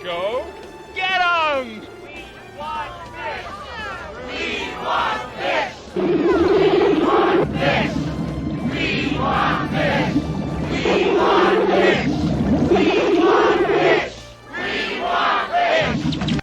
Go get 'em! We want fish! We want fish! We want fish! We want fish! We want fish! We want fish! We want fish!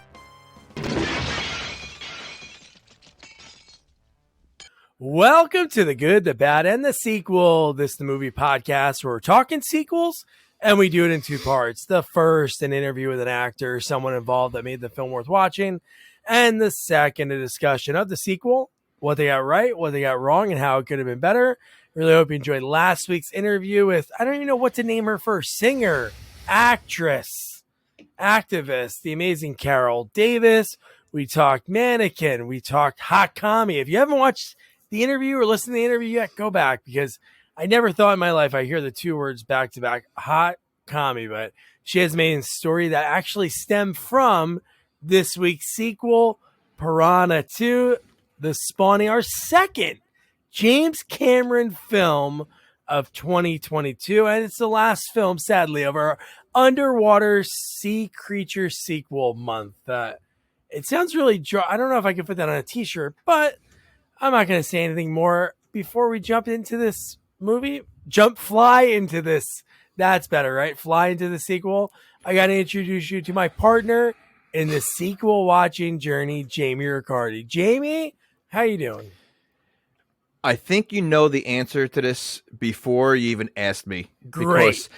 Welcome to The Good, the Bad, and the Sequel. This is the movie podcast where we're talking sequels, and we do it in two parts. The first, an interview with an actor, someone involved that made the film worth watching. And the second, a discussion of the sequel, what they got right, what they got wrong, and how it could have been better. Really hope you enjoyed last week's interview with, I don't even know what to name her first, singer, actress, activist, the amazing Carol Davis. We talked mannequin. We talked hot commie. If you haven't watched the interview or listen to the interview yet, go back, because I never thought in my life I hear the two words back to back, hot commie, but she has made a story that actually stemmed from this week's sequel, Piranha II The Spawning, our second James Cameron film of 2022, and it's the last film, sadly, of our underwater sea creature sequel month. It sounds really I don't know if I can put that on a t-shirt, but I'm not going to say anything more before we jump into this movie. Fly into this. That's better, right? Fly into the sequel. I got to introduce you to my partner in the sequel watching journey, Jamie Riccardi. Jamie, how you doing? I think you know the answer to this before you even asked me. Great. Because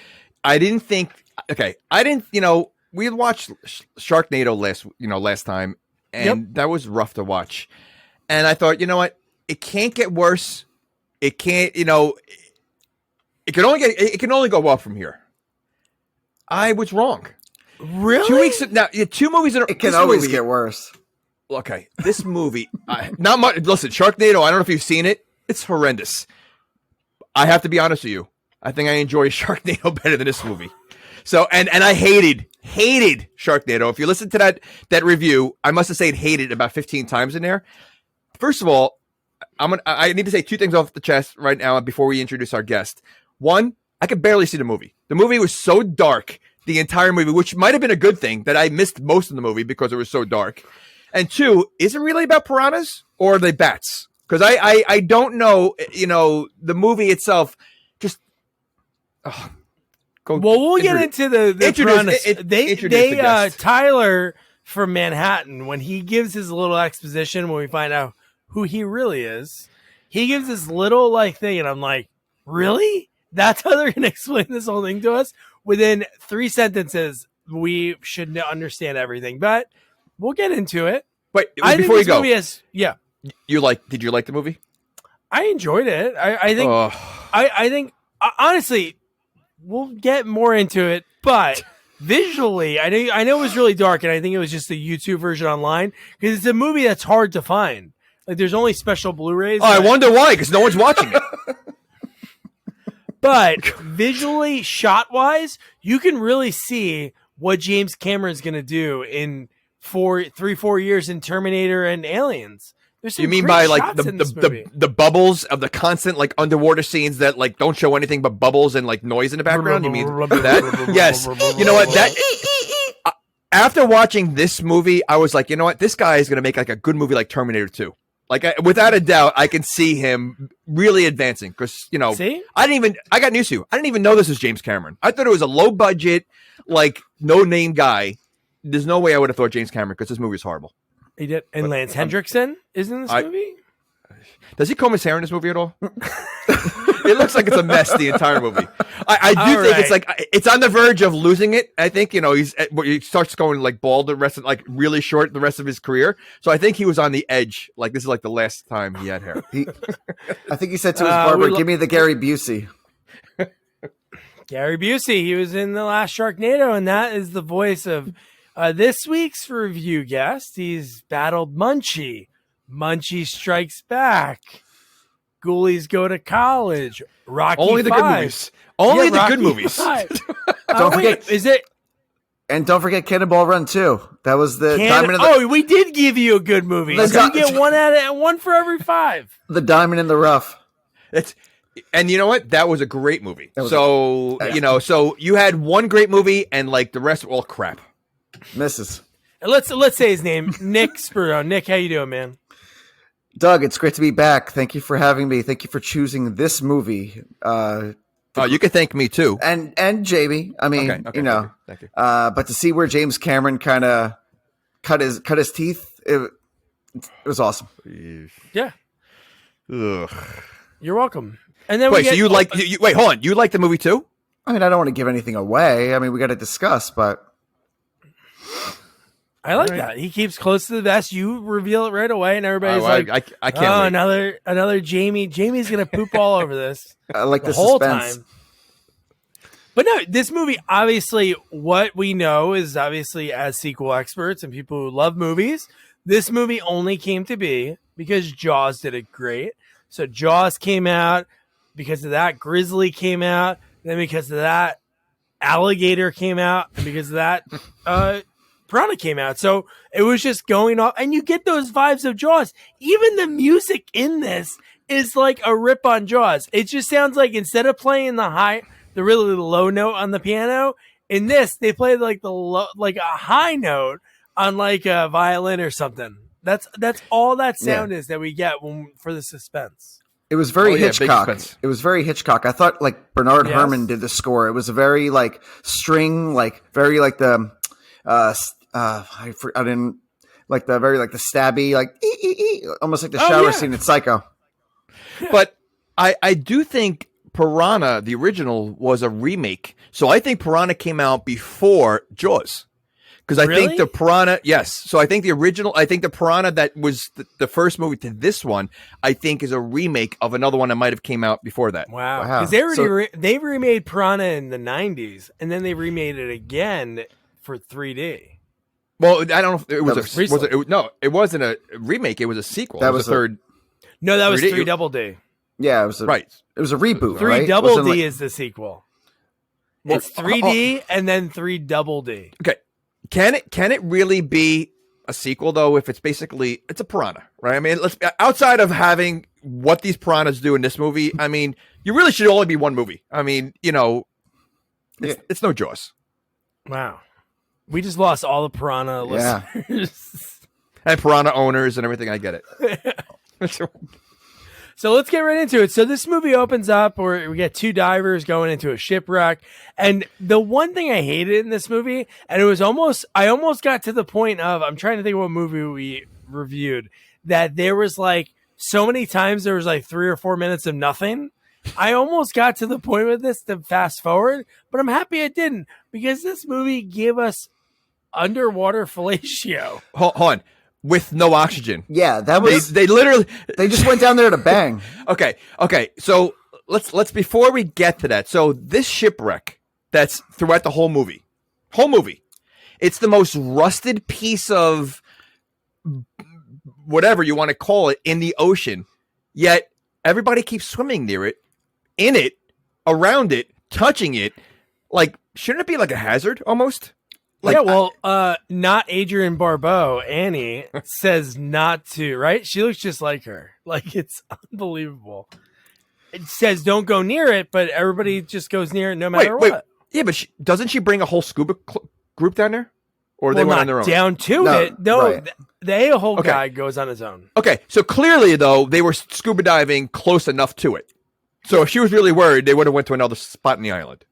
I didn't think, we had watched Sharknado last time, and that was rough to watch. And I thought, you know what? It can't get worse. It can't, it can only go up from here. I was wrong. Really? 2 weeks now, 2 movies in a row. It can always get worse. Okay, this movie, not much. Listen, Sharknado, I don't know if you've seen it. It's horrendous. I have to be honest with you. I think I enjoy Sharknado better than this movie. So, and I hated Sharknado. If you listen to that review, I must have said hated about 15 times in there. First of all, I need to say two things off the chest right now before we introduce our guest. One, I could barely see the movie. The movie was so dark, the entire movie, which might have been a good thing that I missed most of the movie because it was so dark. And two, is it really about piranhas or are they bats? Because I don't know, the movie itself just... we'll get into the piranhas. Tyler from Manhattan, when he gives his little exposition, when we find out who he really is, he gives this little thing, and I'm like, really? That's how they're going to explain this whole thing to us? Within 3 sentences, we should understand everything, but we'll get into it. But before you go, did you like the movie? I enjoyed it. I think honestly, we'll get more into it, but visually, I know it was really dark, and I think it was just a YouTube version online, because it's a movie that's hard to find. There's only special Blu-rays. Oh, I wonder why, because no one's watching it. But visually, shot-wise, you can really see what James Cameron's going to do in 4 years in Terminator and Aliens. You mean by the bubbles of the constant underwater scenes that don't show anything but bubbles and noise in the background? You mean that? Yes. You know what? After watching this movie, I was like, you know what? This guy is going to make a good movie like Terminator 2. Without a doubt, I can see him really advancing because, see? I got news to you. I didn't even know this was James Cameron. I thought it was a low budget, no name guy. There's no way I would have thought James Cameron because this movie is horrible. He did. And Lance Hendrickson is in this movie? Does he comb his hair in this movie at all? It looks like it's a mess the entire movie. I do think it's it's on the verge of losing it. I think he starts going bald the rest of really short the rest of his career. So I think he was on the edge. This is the last time he had hair. I think he said to his barber, "Give me the Gary Busey." Gary Busey. He was in the last Sharknado, and that is the voice of this week's review guest. He's battled Munchie. Munchie Strikes Back. Ghoulies Go to College. Rocky Only the V. good movies. Only the Rocky good movies. Don't forget, is it? And don't forget Cannonball Run too. That was the Diamond in the... Oh, we did give you a good movie. So you get one for every 5. The Diamond in the Rough. And you know what? That was a great movie. So you had one great movie and the rest all crap. Misses. And let's say his name, Nick Spiro. Nick, how you doing, man? Doug, it's great to be back. Thank you for having me. Thank you for choosing this movie. You can thank me too. And Jamie. I mean, okay, thank you. But to see where James Cameron kind of cut his teeth, it was awesome. Yeah. Ugh. You're welcome. And then wait, so wait, hold on. You like the movie too? I mean, I don't want to give anything away. I mean, we got to discuss, but I like that. He keeps close to the vest. You reveal it right away, and everybody's I can't. Oh, another Jamie. Jamie's gonna poop all over this. I like the whole suspense. time. But no, this movie, obviously, what we know is obviously as sequel experts and people who love movies, this movie only came to be because Jaws did it great. So Jaws came out. Because of that, Grizzly came out. Then because of that, Alligator came out. And because of that, Piranha came out. So it was just going off. And you get those vibes of Jaws. Even the music in this is like a rip on Jaws. It just sounds like instead of playing the really low note on the piano, in this, they play like a high note on like a violin or something. That's all that sound is that we get for the suspense. It was very Hitchcock. It was very Hitchcock. I thought like Bernard Herrmann did the score. It was a very like string, like very like the I didn't like the very like the stabby, like almost like the shower scene in Psycho. But I do think Piranha, the original, was a remake. So I think Piranha came out before Jaws. Because I think the Piranha, yes. So I think the Piranha that was the first movie to this one, I think is a remake of another one that might have came out before that. Wow. Because they remade Piranha in the 90s, and then they remade it again for 3D. Well, I don't know if it was it wasn't a remake. It was a sequel. That was a third. No, that was 3 Double D. Yeah, it was It was a reboot. 3 Double D is the sequel. It's 3D and then 3 Double D. Okay. Can it really be a sequel though? If it's a piranha, right? I mean, outside of having what these piranhas do in this movie, I mean, you really should only be one movie. I mean, it's no Jaws. Wow, we just lost all the piranha listeners and piranha owners and everything. I get it. So let's get right into it. So this movie opens up where we get 2 divers going into a shipwreck. And the one thing I hated in this movie, and I almost got to the point of, I'm trying to think of what movie we reviewed, that there was like so many times there was like 3 or 4 minutes of nothing. I almost got to the point with this to fast forward, but I'm happy I didn't, because this movie gave us underwater fellatio. Hold on. With no oxygen. Yeah, that was they just went down there to bang. Okay. So let's before we get to that. So this shipwreck that's throughout the whole movie, it's the most rusted piece of whatever you want to call it in the ocean. Yet everybody keeps swimming near it, in it, around it, touching it. Like, shouldn't it be like a hazard almost? Like, yeah, well, not Adrienne Barbeau. Annie says not to, right? She looks just like her. Like, it's unbelievable. It says don't go near it, but everybody just goes near it no matter what. Yeah, but doesn't she bring a whole scuba group down there? Or they went on their own? Down to it. No, right. The whole guy goes on his own. Okay, so clearly, though, they were scuba diving close enough to it. So if she was really worried, they would have went to another spot in the island.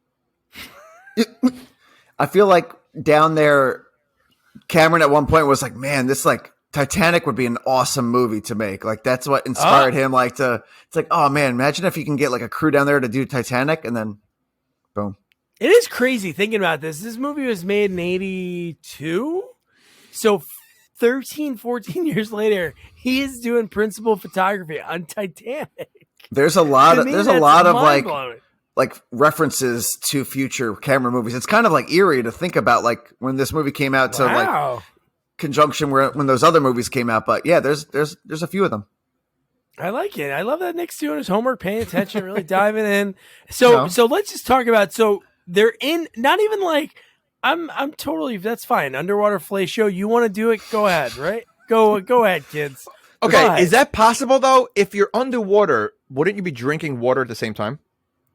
I feel like down there, Cameron at one point was like, man, this like Titanic would be an awesome movie to make. Like that's what inspired him. It's like, oh man, imagine if you can get like a crew down there to do Titanic and then boom. It is crazy thinking about this. This movie was made in 82. So 13, 14 years later, he is doing principal photography on Titanic. There's a lot of like references to future Cameron movies. It's kind of like eerie to think about, like when this movie came out to like conjunction when those other movies came out. But yeah, there's a few of them. I like it. I love that Nick's doing his homework, paying attention, really diving in. So let's just talk about. So they're in. Not even like I'm totally. That's fine. Underwater fellatio. You want to do it? Go ahead. Right? Go ahead, kids. Okay. Is that possible though? If you're underwater, wouldn't you be drinking water at the same time?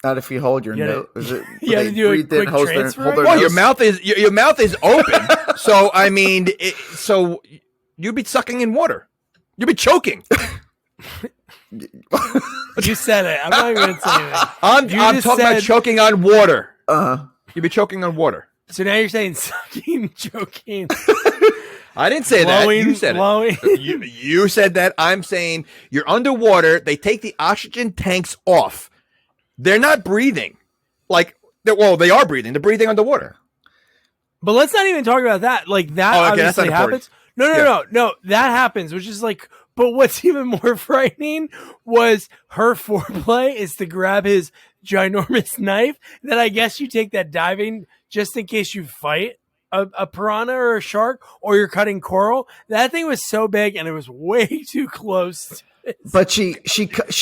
Not if you hold your nose. Is it? You had to do a quick transfer. Well, your mouth is open. So I mean, so you'd be sucking in water. You'd be choking. You said it. I'm not even going to say anything. I'm talking about choking on water. You'd be choking on water. So now you're saying sucking, choking. I didn't say blowing, that. You said blowing. it. You said that. I'm saying you're underwater. They take the oxygen tanks off. They're not breathing. Well, they are breathing. They're breathing underwater. But let's not even talk about that. Like, that obviously happens. No. That happens, which is like, but what's even more frightening was her foreplay is to grab his ginormous knife. Then I guess you take that diving just in case you fight a piranha or a shark, or you're cutting coral. That thing was so big and it was way too close. But she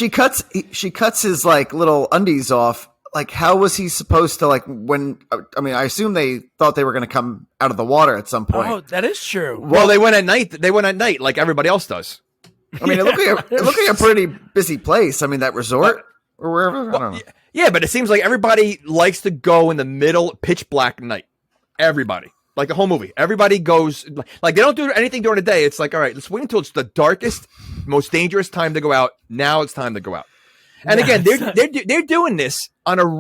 cuts his like little undies off. Like, how was he supposed to, like, when, I mean, I assume they thought they were going to come out of the water at some point. Oh, that is true. Well, they went at night like everybody else does. I mean, it looked like a pretty busy place. I mean, that resort or wherever. I don't know. Yeah, but it seems like everybody likes to go in the middle pitch black night. Everybody. Like the whole movie. Everybody goes, like, they don't do anything during the day. It's like, all right, let's wait until it's the darkest, most dangerous time to go out. Now it's time to go out. And again, they're doing this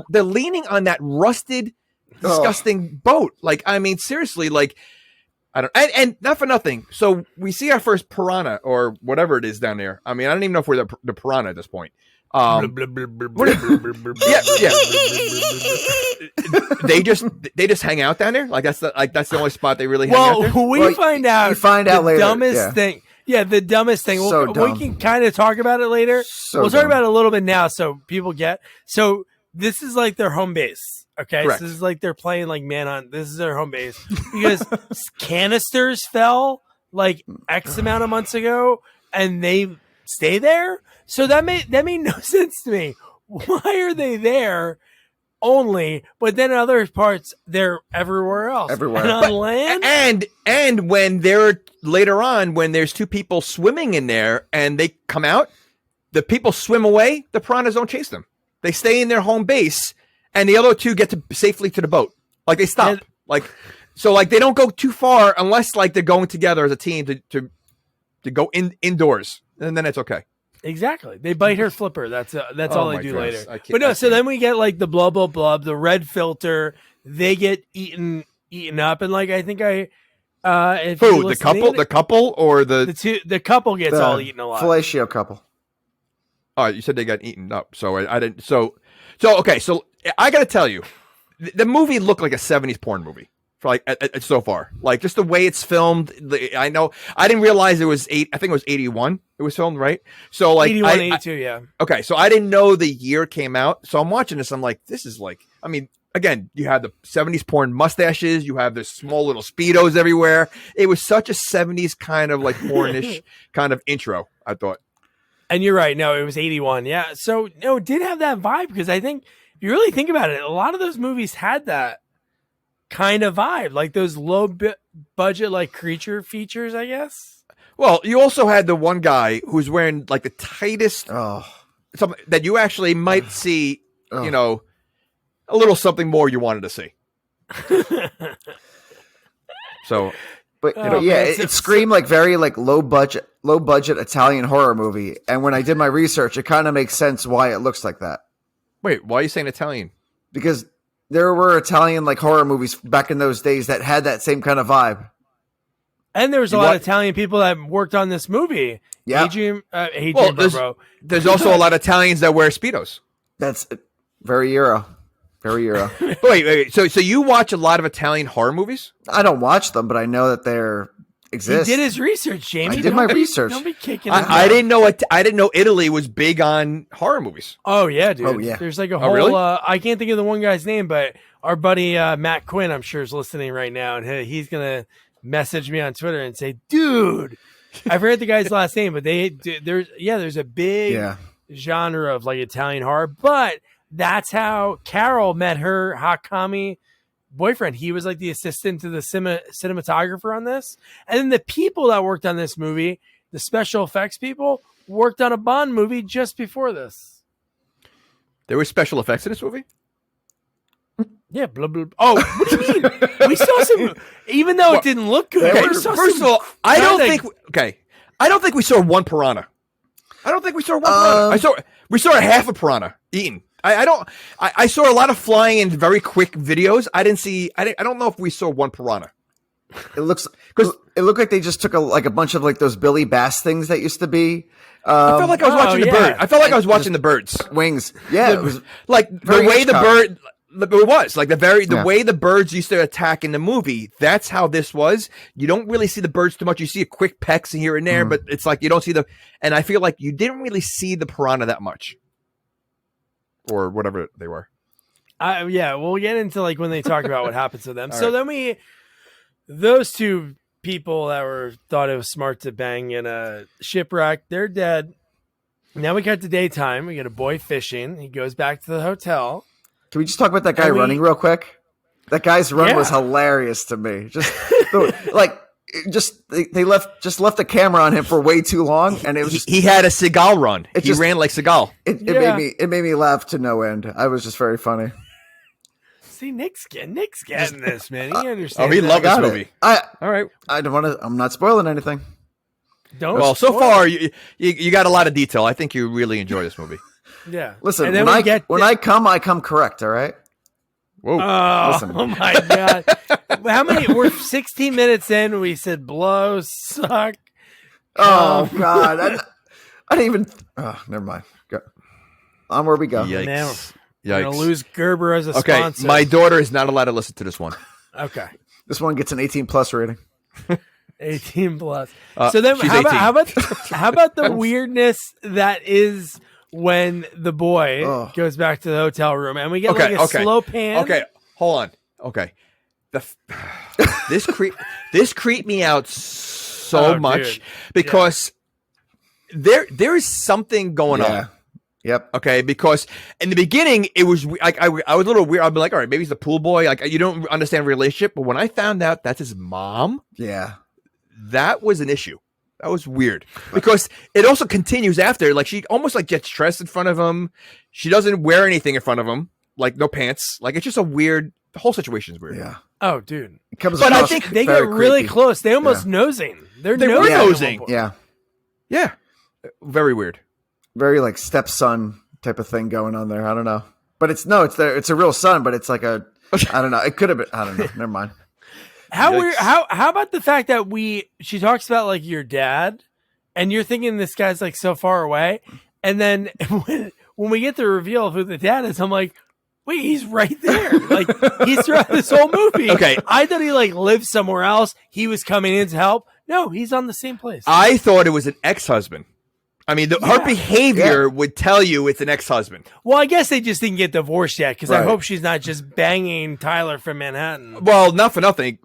they're leaning on that rusted, disgusting boat. Like, I mean, seriously, like, I don't, and not for nothing. So we see our first piranha or whatever it is down there. I mean, I don't even know if we're the piranha at this point. Yeah. They just hang out down there. Like that's the only spot they really hang out there. We find out. You find out later. Dumbest thing. Yeah, the dumbest thing. We can kind of talk about it later. We'll talk about it a little bit now so people get. So this is like their home base. Okay. Correct. So this is like they're playing like Manhunt. This is their home base because canisters fell like X amount of months ago and they stay there. So that made no sense to me. Why are they there only? But then in other parts, they're everywhere else. Everywhere. And on land? And when they're later on, when there's two people swimming in there and they come out, the people swim away, the piranhas don't chase them. They stay in their home base and the other two get safely to the boat. Like they stop. So they don't go too far unless like they're going together as a team to go indoors. And then it's okay. Exactly. They bite her flipper. That's all they do later. But no, so then we get like the blub, the red filter. They get eaten up. And like, I think the couple or the couple gets all eaten alive. Fellatio couple. All right. You said they got eaten up. So I didn't. So okay. So I got to tell you, the movie looked like a 70s porn movie. For so far, like just the way it's filmed. I know I didn't realize it was I think it was 81. It was filmed, right? So like 81, 82, yeah. Okay, so I didn't know the year it came out. So I'm watching this. I'm like, this is like, I mean, again, you have the 70s porn mustaches. You have the small little Speedos everywhere. It was such a 70s kind of like pornish kind of intro, I thought. And you're right. No, it was 81. Yeah. So no, it did have that vibe because I think if you really think about it, a lot of those movies had that kind of vibe, like those low budget like creature features, I guess. Well, you also had the one guy who's wearing like the tightest something that you actually might see, you know, a little something more you wanted to see. So, but it screamed like very like low budget Italian horror movie. And when I did my research, it kind of makes sense why it looks like that. Wait, why are you saying Italian? Because there were Italian like horror movies back in those days that had that same kind of vibe. And there was a lot of Italian people that worked on this movie. Yeah. There's also a lot of Italians that wear Speedos. That's very Euro. Very Euro. Wait. So you watch a lot of Italian horror movies? I don't watch them, but I know that they're exist. He did his research, Jamie. I did my research. Don't be kicking. I didn't know it. I didn't know Italy was big on horror movies. Oh yeah, dude. Oh yeah. There's like a whole. Really? I can't think of the one guy's name, but our buddy Matt Quinn, I'm sure, is listening right now, and he's gonna message me on Twitter and say, "Dude, I forget the guy's last name, but there's a big genre of like Italian horror, but that's how Carol met her Hakami boyfriend. He was like the assistant to the cinematographer on this, and then the people that worked on this movie, the special effects people, worked on a Bond movie just before this. There were special effects in this movie? Yeah, blah, blah. Oh, what do you mean? We saw some, even though it didn't look good. Okay, first of all, I don't think we saw one piranha. We saw a half a piranha eaten. I saw a lot of flying in very quick videos. I don't know if we saw one piranha. It looked like they just took a bunch of like those Billy Bass things that used to be. I felt like I was watching the bird. I felt like I was watching the birds. Wings. Yeah, it was like the way the bird. It was like the way the birds used to attack in the movie. That's how this was. You don't really see the birds too much. You see a quick pecks here and there, but it's like you don't see and I feel like you didn't really see the piranha that much, or whatever they were. Yeah, we'll get into like when they talk about what happens to them. So then those two people that thought it was smart to bang in a shipwreck, they're dead. Now we got to daytime. We got a boy fishing. He goes back to the hotel. Can we just talk about that guy running real quick? That guy's run was hilarious to me. Just they left the camera on him for way too long, and it was he had a Seagal run. He ran like Seagal. It made me laugh to no end. I was just very funny. See, Nick's getting this, man. He understands. Oh, he loved this movie. All right. I don't want to. I'm not spoiling anything. Don't. So far you got a lot of detail. I think you really enjoy this movie. Yeah. Listen, when I come correct, all right? Whoa. Oh my God. How many? We're 16 minutes in. We said blow, suck. Oh, God. I didn't even. Oh, never mind. Go. On where we go. Yikes. Now, Yikes. we're going to lose Gerber as a sponsor. My daughter is not allowed to listen to this one. Okay. This one gets an 18+ rating. 18+. So then how about the weirdness that is when the boy goes back to the hotel room and we get a slow pan. Okay, hold on. Okay. This creeped me out so much because there is something going on. Yep. Okay, because in the beginning it was like I was a little weird. I'd be like, all right, maybe he's the pool boy. Like you don't understand the relationship, but when I found out that's his mom, that was an issue. That was weird because it also continues after. Like she almost like gets dressed in front of him. She doesn't wear anything in front of him, like no pants. Like it's just a weird. The whole situation is weird. Yeah. Oh, dude. But I think they get really close. They almost nosing. They were nosing. Yeah. Yeah. Very weird. Very like stepson type of thing going on there. I don't know, but it's a real son, but it's like I don't know. It could have been. I don't know. Never mind. How weird? How about the fact that she talks about like your dad, and you're thinking this guy's like so far away, and then when we get the reveal of who the dad is, I'm like, wait, he's right there. Like he's throughout this whole movie. Okay, I thought he like lived somewhere else. He was coming in to help. No, he's on the same place. I thought it was an ex-husband. I mean, her behavior would tell you it's an ex-husband. Well, I guess they just didn't get divorced yet because I hope she's not just banging Tyler from Manhattan. Well, not for nothing.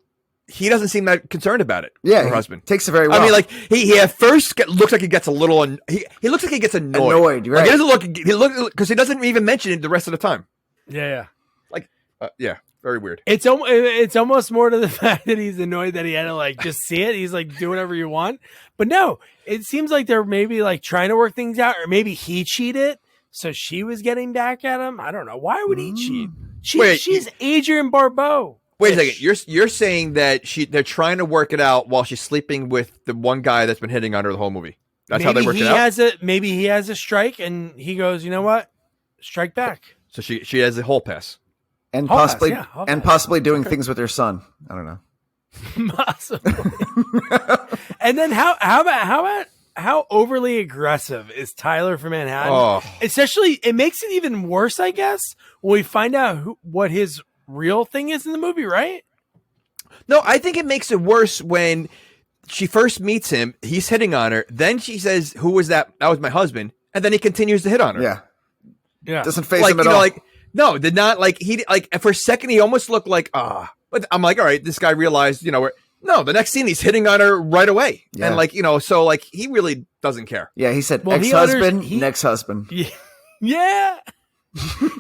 He doesn't seem that concerned about it. Yeah, her husband takes it very well. I mean, like he at first looks like he gets a little. He looks like he gets annoyed. Right? Like, he doesn't look because he doesn't even mention it the rest of the time. Yeah. Like, very weird. It's almost more to the fact that he's annoyed that he had to like just see it. He's like, do whatever you want. But no, it seems like they're maybe like trying to work things out, or maybe he cheated, so she was getting back at him. I don't know. Why would he cheat? She's Adrienne Barbeau. Wait a second. You're saying that they're trying to work it out while she's sleeping with the one guy that's been hitting on her the whole movie. That's how they work it out. Maybe he has a strike, and he goes, you know what? Strike back. So she has a hall pass, and possibly doing things with her son. I don't know. Possibly. And then how overly aggressive is Tyler from Manhattan? Oh. Especially, it makes it even worse, I guess, when we find out what his real thing is in the movie, right? No, I think it makes it worse when she first meets him. He's hitting on her. Then she says, "Who was that? That was my husband." And then he continues to hit on her. Yeah. Doesn't faze him at all. No, did not like he like for a second he almost looked like but I'm like, all right, this guy realized, no, the next scene he's hitting on her right away. Yeah. And so like he really doesn't care. Yeah, he said ex-husband, next husband. Yeah.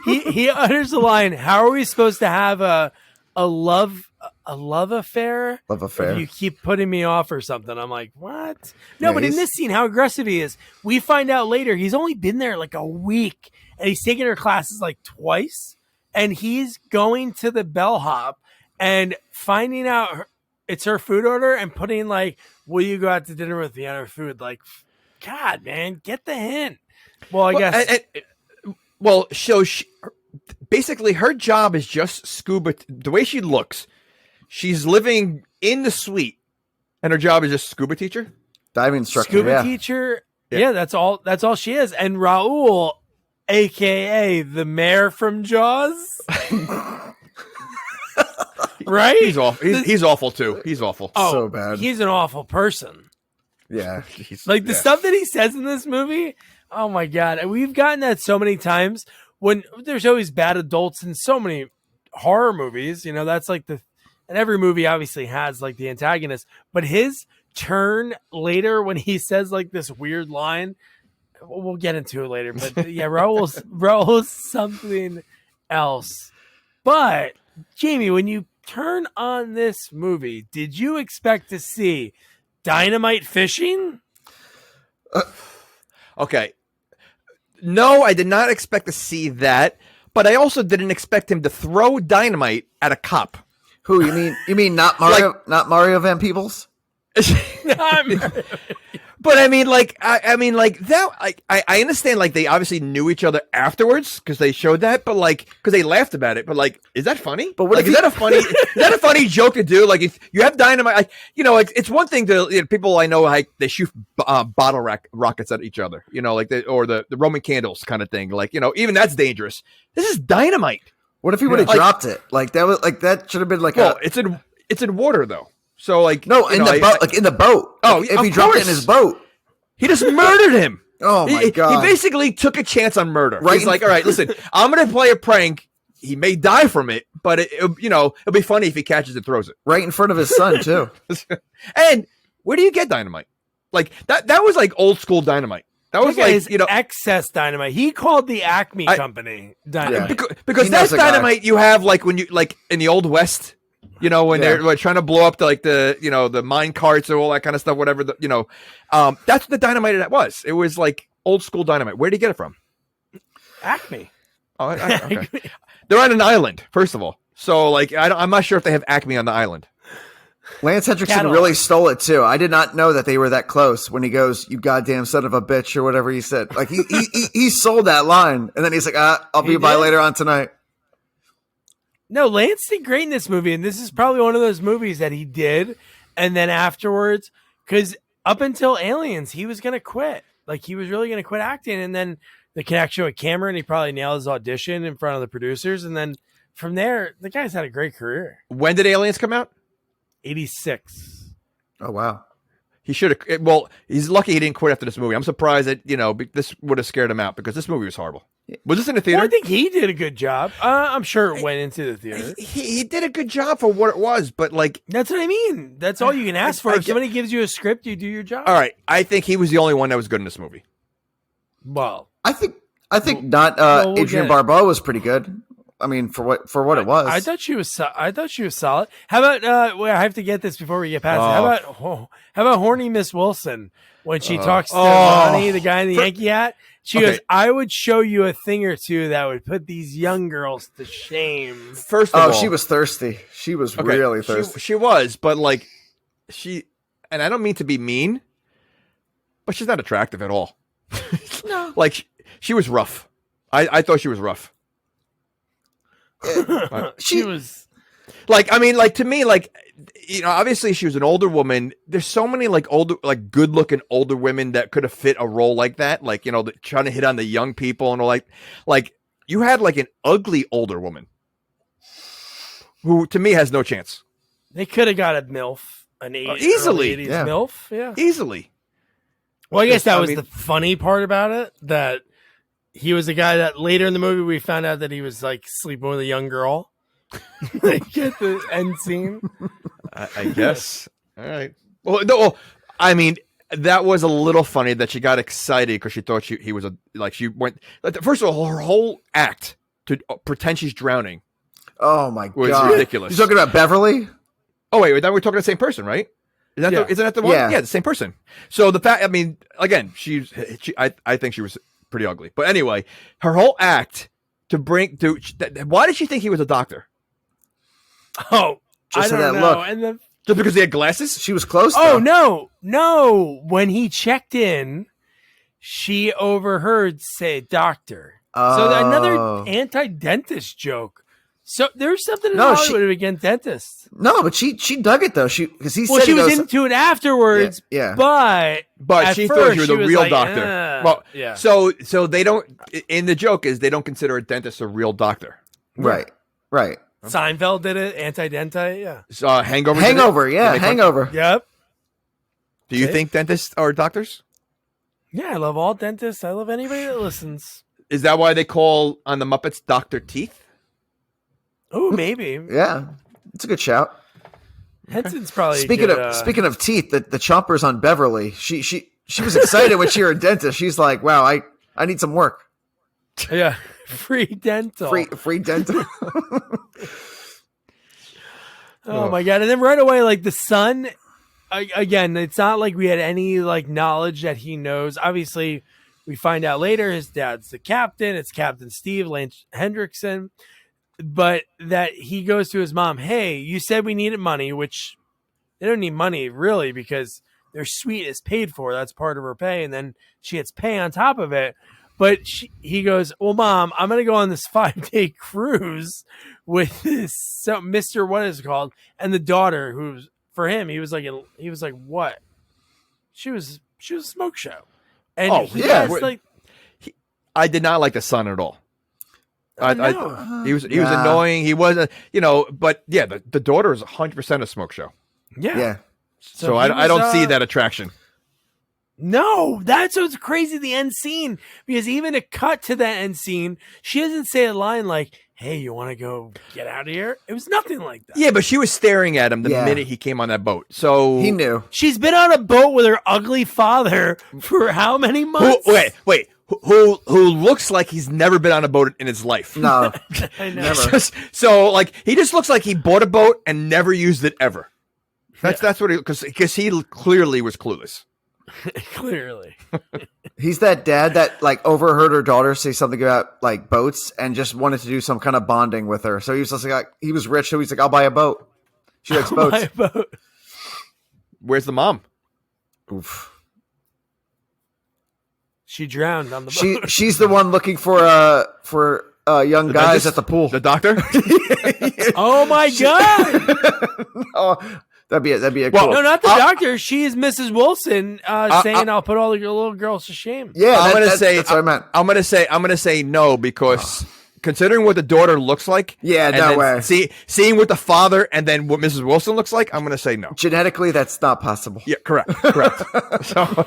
he utters the line, how are we supposed to have a love a love affair. Love affair. If you keep putting me off or something. I'm like, what? No, Yeah, but in this scene, how aggressive he is. We find out later he's only been there like a week, and he's taken her classes like twice, and he's going to the bellhop and finding out it's her food order and putting like, will you go out to dinner with me on her food? Like, God, man, get the hint. Well, I guess. So basically her job is just scuba. The way she looks, she's living in the suite, and her job is just scuba teacher, diving instructor, scuba teacher. Yeah, that's all she is. And Raul, aka the mayor from Jaws, right? He's awful. He's awful too. He's awful. Oh, so bad. He's an awful person. Yeah, like the stuff that he says in this movie. Oh my God, we've gotten that so many times. When there's always bad adults in so many horror movies, you know, that's like and every movie obviously has like the antagonist, but his turn later when he says like this weird line, we'll get into it later, but yeah, Raul's something else. But Jamie, when you turn on this movie, did you expect to see dynamite fishing? Okay. No, I did not expect to see that, but I also didn't expect him to throw dynamite at a cop. Who you mean not Mario, not Mario Van Peebles? But I mean that. I understand. Like they obviously knew each other afterwards because they showed that. But like because they laughed about it. But like, is that funny? But what like, is that a funny joke to do? Like if you have dynamite, like it's one thing to people I know like they shoot bottle rockets at each other. Like the Roman candles kind of thing. Like even that's dangerous. This is dynamite. What if he would have dropped it? Like that should have been like it's in water though. So like no, in the boat, like in the boat. Oh, if he dropped it in his boat, he just murdered him. Oh my God! He basically took a chance on murder. Right? He's like, all right, listen, I'm going to play a prank. He may die from it, but it'll be funny if he catches and throws it right in front of his son too. And where do you get dynamite? Like that was like old school dynamite. That was like excess dynamite. He called the Acme company dynamite because that's dynamite you have like when you like in the Old West. When they're like, trying to blow up the mine carts or all that kind of stuff, whatever. That's what the dynamite that was. It was like old school dynamite. Where did he get it from? Acme. Oh, okay. They're on an island, first of all. So like, I'm not sure if they have Acme on the island. Lance Hendrickson really stole it too. I did not know that they were that close when he goes, "You goddamn son of a bitch," or whatever he said. Like he sold that line, and then he's like, "I'll be by later on tonight." No, Lance did great in this movie, and this is probably one of those movies that he did, and then afterwards, because up until Aliens, he was going to quit. Like, he was really going to quit acting, and then the connection with Cameron, he probably nailed his audition in front of the producers, and then from there, the guy's had a great career. When did Aliens come out? 86. Oh, wow. He should have. Well, he's lucky he didn't quit after this movie. I'm surprised that this would have scared him out because this movie was horrible. Was this in the theater? Well, I think he did a good job. I'm sure it went into the theater. He did a good job for what it was, but like that's what I mean. That's all you can ask for. If somebody gives you a script, you do your job. All right, I think he was the only one that was good in this movie. Well, I think Adrienne Barbeau was pretty good. I mean, for what it was. I thought she was solid. How about I have to get this before we get past it. How about horny Miss Wilson when she talks to Lonnie, the guy in the Yankee hat? She goes, "I would show you a thing or two that would put these young girls to shame." First of all, she was thirsty. She was really thirsty. She was, but like and I don't mean to be mean, but she's not attractive at all. No, like she was rough. I thought she was rough. She was like, I mean, like to me, like obviously she was an older woman. There's so many like older, like good looking older women that could have fit a role like that. Like trying to hit on the young people and all like you had like an ugly older woman who to me has no chance. They could have got a MILF, easily, 80s MILF, yeah, easily. Well, I guess that was the funny part about it, that he was the guy that later in the movie we found out that he was like sleeping with a young girl. Like at the end scene. I guess. All right. Well, no, I mean, that was a little funny that she got excited because she thought he was she went. First of all, her whole act to pretend she's drowning. Oh my God. Was ridiculous. You talking about Beverly? Oh wait, then we're talking the same person, right? Isn't that the one? Yeah, the same person. So the fact, I mean, again, I think she was pretty ugly. But anyway, her whole act why did she think he was a doctor? Oh, just I don't that know. look. And just because he had glasses? She was close. Oh no! When he checked in, she overheard say doctor. So another anti-dentist joke. So there's something in Hollywood against dentists. No, but she dug it though. Because he said she was into it afterwards. Yeah. But she thought you were the real like, doctor. Well, yeah. So they don't. In the joke is they don't consider a dentist a real doctor. Right. Seinfeld did it. Anti-dentite. Yeah. Hangover. Hangover. Yep. Do you think dentists are doctors? Yeah, I love all dentists. I love anybody that listens. Is that why they call on the Muppets Dr. Teeth? Oh, maybe. Yeah, it's a good shout. Henson's probably speaking of teeth. The chompers on Beverly. She was excited when she heard dentist. She's like, "Wow, I need some work." Yeah, free dental. Free dental. Oh my god! And then right away, like the son. Again, it's not like we had any like knowledge that he knows. Obviously, we find out later his dad's the captain. It's Captain Steve Lance Hendrickson. But that he goes to his mom, hey, you said we needed money, which they don't need money really because their suite is paid for. That's part of her pay. And then she gets pay on top of it. But he goes, well, Mom, I'm going to go on this 5-day cruise with this Mr. What is it called? And the daughter, who's for him, he was like, what? She was a smoke show. And I did not like the son at all. He was annoying. He wasn't, but yeah, the daughter is 100% a smoke show. Yeah. So I don't see that attraction. No, that's what's crazy. The end scene, because even a cut to that end scene, she doesn't say a line like, hey, you want to go get out of here? It was nothing like that. Yeah, but she was staring at him the minute he came on that boat. So he knew. She's been on a boat with her ugly father for how many months? Wait. Who looks like he's never been on a boat in his life. No. I know. Never. So like he just looks like he bought a boat and never used it ever. That's what because he clearly was clueless. Clearly. He's that dad that like overheard her daughter say something about like boats and just wanted to do some kind of bonding with her. So he was just like he was rich, so he's like, I'll buy a boat. She likes boats. Buy a boat. Where's the mom? Oof. She drowned on the boat. She's the one looking for young guys dentist? at the pool. The doctor? Oh my god! Oh, that'd be a well, cool. No, not the doctor. She is Mrs. Wilson saying, "I'll put all the little girls to shame." Yeah, that's what I meant. I'm gonna say no because considering what the daughter looks like, no way. Seeing what the father and then what Mrs. Wilson looks like, I'm gonna say no. Genetically, that's not possible. Yeah, correct. So.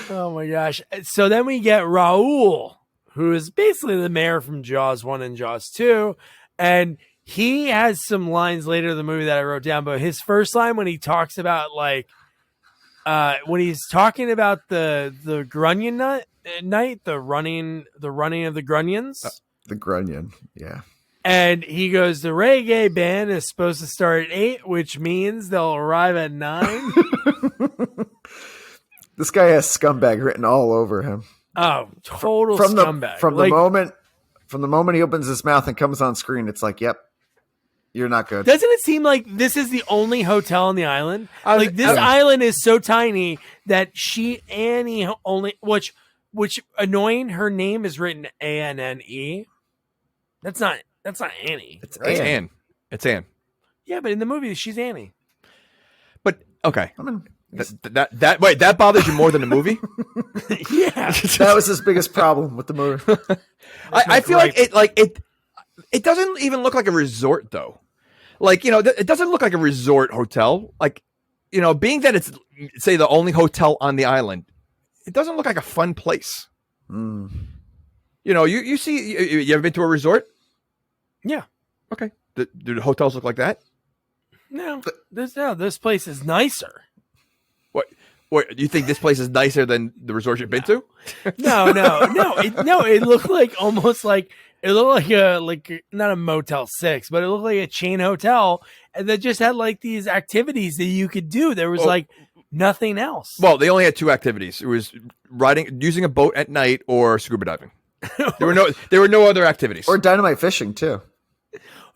Oh my gosh. So then we get Raul, who is basically the mayor from Jaws 1 and Jaws 2. And he has some lines later in the movie that I wrote down. But his first line when he talks about when he's talking about the Grunion night, the running of the Grunions. The Grunion, yeah. And he goes, the reggae band is supposed to start at 8, which means they'll arrive at 9. This guy has scumbag written all over him. Oh, total scumbag. From the moment he opens his mouth and comes on screen, it's like, yep, you're not good. Doesn't it seem like this is the only hotel on the island? This island is so tiny that Annie only, which annoying, her name is written Anne. That's not Annie. It's right? Anne. It's Anne. Yeah, but in the movie, she's Annie. But okay. That bothers you more than the movie? Yeah, that was his biggest problem with the movie. I feel like it doesn't even look like a resort though. Like, it doesn't look like a resort hotel. Like, being that it's say the only hotel on the island, it doesn't look like a fun place. Mm. You see, you ever been to a resort? Yeah. Okay. Do the hotels look like that? No, this place is nicer. What? Or do you think this place is nicer than the resort you've been to? No. It looked like almost like it looked like not a Motel 6, but it looked like a chain hotel, and that just had like these activities that you could do. There was like nothing else. Well, they only had 2 activities. It was using a boat at night, or scuba diving. There were no other activities. Or dynamite fishing too.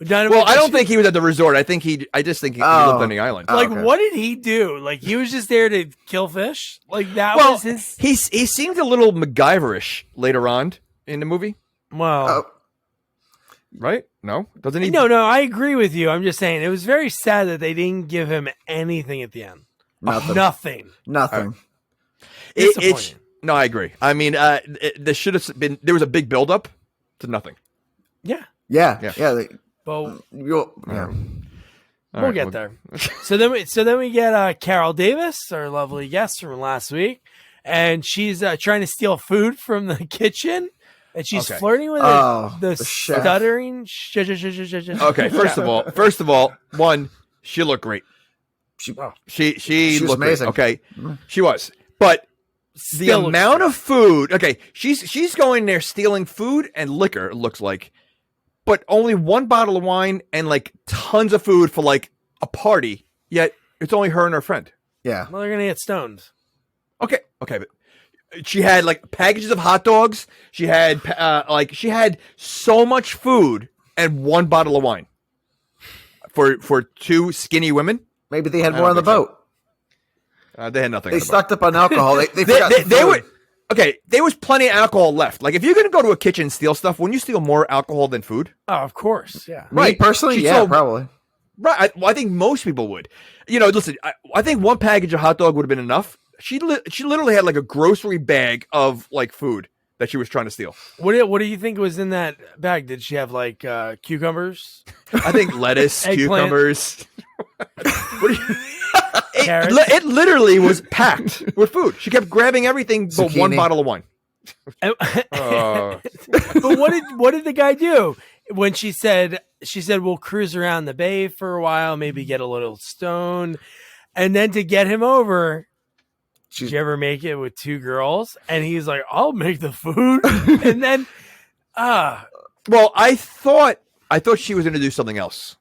I don't think he was at the resort. I just think he lived on the island. What did he do? Like, he was just there to kill fish? Like, that was his... He seemed a little MacGyver-ish later on in the movie. Well... Right? No? Doesn't he? No, I agree with you. I'm just saying, it was very sad that they didn't give him anything at the end. Nothing. It's no, I agree. I mean, there should have been... There was a big buildup to nothing. Yeah. We'll Right, get there. So then we get Carol Davis, our lovely guest from last week, and she's trying to steal food from the kitchen, and she's flirting with the stuttering. Okay, first of all, one, she looked great. She looked amazing. Great. Okay, she was, but the amount of food. Okay, she's going there stealing food and liquor. It looks like. But only 1 bottle of wine and like tons of food for like a party. Yet it's only her and her friend. Yeah. Well, they're gonna get stoned. Okay, but she had like packages of hot dogs. She had she had so much food and 1 bottle of wine for 2 skinny women. Maybe they had more on the boat. They had nothing. They stocked up on alcohol. They were. Okay, there was plenty of alcohol left. Like, if you're going to go to a kitchen and steal stuff, wouldn't you steal more alcohol than food? Oh, of course, yeah. Right. Me personally, probably. Right. I think most people would. Listen, I think 1 package of hot dog would have been enough. She literally had like a grocery bag of like food that she was trying to steal. What do you think was in that bag? Did she have like cucumbers? I think lettuce, cucumbers. It literally was packed with food. She kept grabbing everything but 1 bottle of wine. But what did the guy do when she said we'll cruise around the bay for a while, maybe get a little stoned, and then to get him over, did you ever make it with 2 girls? And he's like, I'll make the food, and then well, I thought she was going to do something else.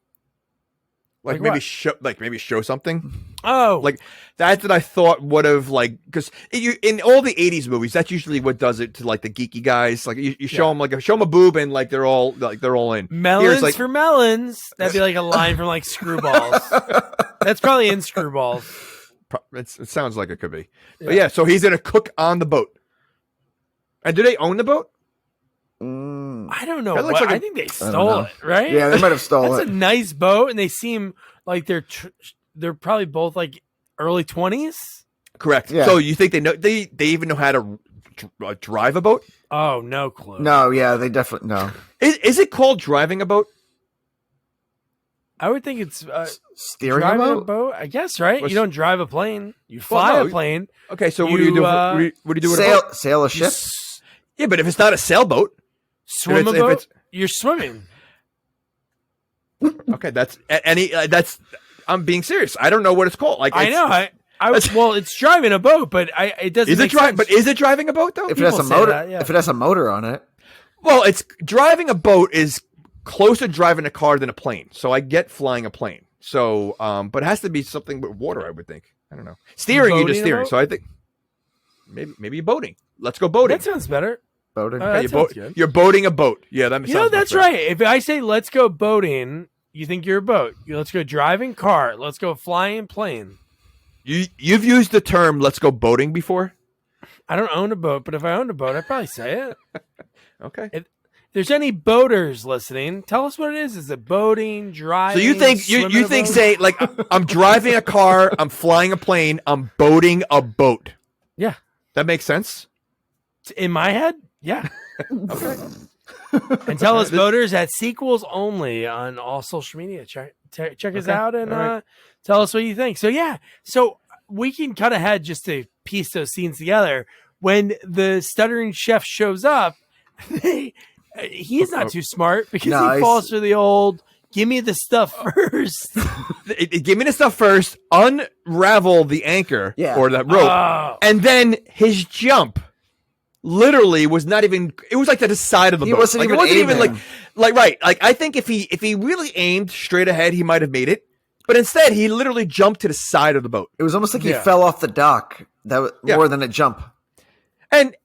Like maybe show something. Oh, like that's what I thought would have because in all the 80s movies, that's usually what does it to like the geeky guys. Like you show them show them a boob and like they're all in. Melons for melons. That'd be like a line from like Screwballs. That's probably in Screwballs. It sounds like it could be. Yeah. But yeah, so he's gonna cook on the boat. And do they own the boat? I don't know. I think they stole it, right? Yeah, they might have stolen it. That's a nice boat, and they seem like they're probably both like early 20s. Correct. Yeah. So you think they know? They even know how to drive a boat? Oh, no clue. No, yeah, they definitely no. Is it called driving a boat? I would think it's steering a boat. I guess, right? You don't drive a plane. You fly a plane. Okay, so what do you do? What do you do with a boat? Sail a ship? Yeah, but if it's not a sailboat. Swim a boat? You're swimming. Okay, that's I'm being serious. I don't know what it's called. Like I know. Well, it's driving a boat, but it doesn't. Is it driving? But is it driving a boat though? If it has a motor, if it has a motor on it. Well, it's driving a boat is closer to driving a car than a plane. So I get flying a plane. So, but it has to be something with water. I would think. I don't know. Steering, you just steering. So I think maybe you're boating. Let's go boating. That sounds better. Boating. You're boating a boat. Yeah, that sounds that's right. If I say let's go boating, you think you're a boat. Let's go driving car. Let's go flying plane. You've used the term "let's go boating" before. I don't own a boat, but if I owned a boat, I'd probably say it. Okay. If there's any boaters listening, tell us what it is. Is it boating, driving? So you think say like I'm driving a car, I'm flying a plane, I'm boating a boat. Yeah, that makes sense. In my head. Yeah. Okay. And tell us, voters, at Sequels Only on all social media. Check us out and tell us what you think. So, yeah. So we can cut ahead just to piece those scenes together. When the stuttering chef shows up, he's not too smart because he falls for the old give me the stuff first. Give me the stuff first. Unravel the anchor or the rope, and then his jump. Literally was not even. It was like to the side of the boat. Wasn't like, even it wasn't aiming. even like right. Like I think if he really aimed straight ahead, he might have made it. But instead, he literally jumped to the side of the boat. It was almost like he fell off the dock. That was more than a jump. And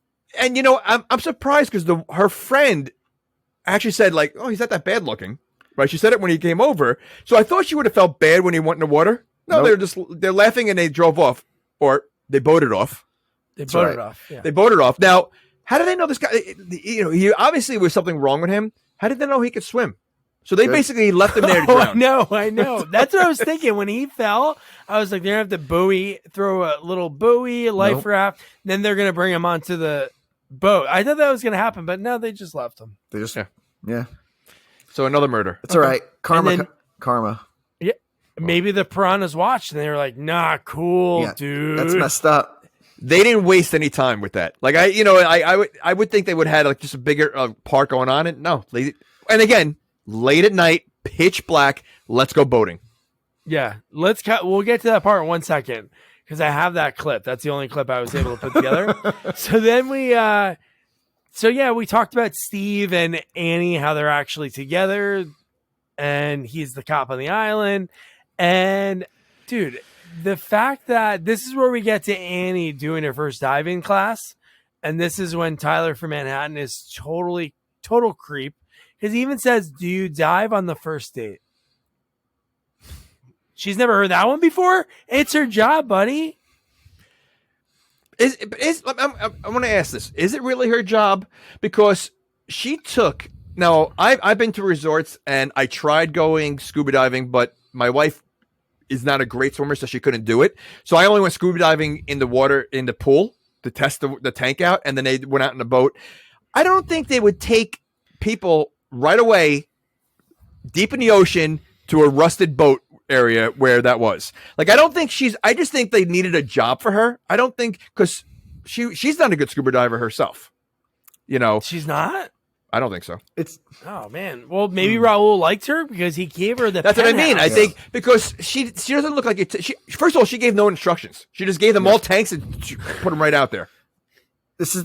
you know, I'm surprised because her friend actually said like, "Oh, he's not that bad looking." Right? She said it when he came over. So I thought she would have felt bad when he went in the water. No, they're laughing and they drove off, or they boated off. They boated off. Yeah. They boated off. Now, how did they know this guy? You know, he obviously was something wrong with him. How did they know he could swim? So they basically left him there to drown. I know. That's what I was thinking when he fell. I was like, they're gonna have to throw a little buoy, a life raft. Then they're gonna bring him onto the boat. I thought that was gonna happen, but no, they just left him. They just yeah. So another murder. It's all right. Karma. Yeah. Maybe the piranhas watched and they were like, "Nah, cool, dude. That's messed up." They didn't waste any time with that. Like I would think they would have had like just a bigger part going on. And no, and again, late at night, pitch black. Let's go boating. Yeah, we'll get to that part in 1 second because I have that clip. That's the only clip I was able to put together. So then we talked about Steve and Annie, how they're actually together, and he's the cop on the island. And dude, the fact that this is where we get to Annie doing her first diving class, and this is when Tyler from Manhattan is total creep, because he even says, "Do you dive on the first date?" She's never heard that one before. It's her job, buddy. I want to ask this: is it really her job? Because she took. Now, I've been to resorts and I tried going scuba diving, but my wife is not a great swimmer, so she couldn't do it. So I only went scuba diving in the water, in the pool, to test the tank out, and then they went out in the boat. I don't think they would take people right away deep in the ocean to a rusted boat area where that was. Like, I don't think I just think they needed a job for her. I don't think, because she's not a good scuba diver herself. You know, she's not. I don't think so. Oh man. Well, maybe Raul liked her because he gave her the. That's what I mean. I think because she doesn't look like it. First of all, she gave no instructions. She just gave them all tanks and she put them right out there. This is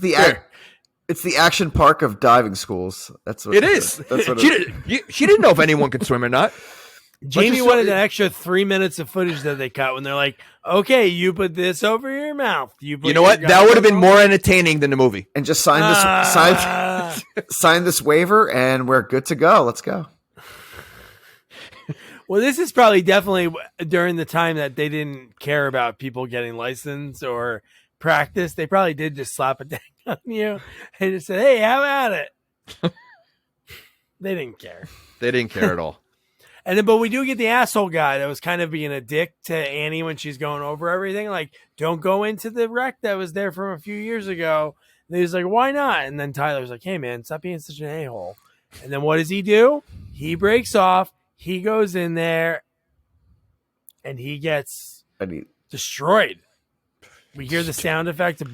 it's the action park of diving schools. That's what it is. That's what she didn't know if anyone could swim or not. Jamie wanted an extra 3 minutes of footage that they cut when they're like, "Okay, you put this over your mouth. You know what? That would have been more entertaining than the movie. And just sign this waiver, and we're good to go. Let's go." Well, this is probably definitely during the time that they didn't care about people getting licensed or practice. They probably did just slap a dang on you and just said, "Hey, have at it." They didn't care. They didn't care at all. And then, but we do get the asshole guy that was kind of being a dick to Annie when she's going over everything. Like, don't go into the wreck that was there from a few years ago. And he was like, "Why not?" And then Tyler's like, "Hey, man, stop being such an a-hole." And then what does he do? He breaks off. He goes in there, and he gets destroyed. We hear the sound effect of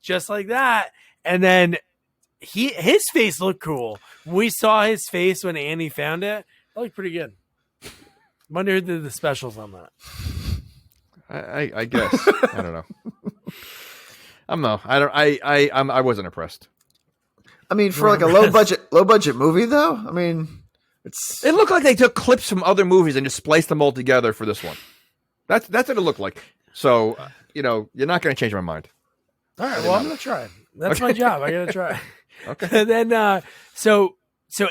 just like that. And then his face looked cool. We saw his face when Annie found it. It looked pretty good. Wonder who did the specials on that. I guess. I don't know. I wasn't impressed. I mean, for like a low budget movie though, I mean, it looked like they took clips from other movies and just spliced them all together for this one. That's what it looked like. So, you're not going to change my mind. All right, well, I'm going to try. That's my job. I got to try. Okay. And then, so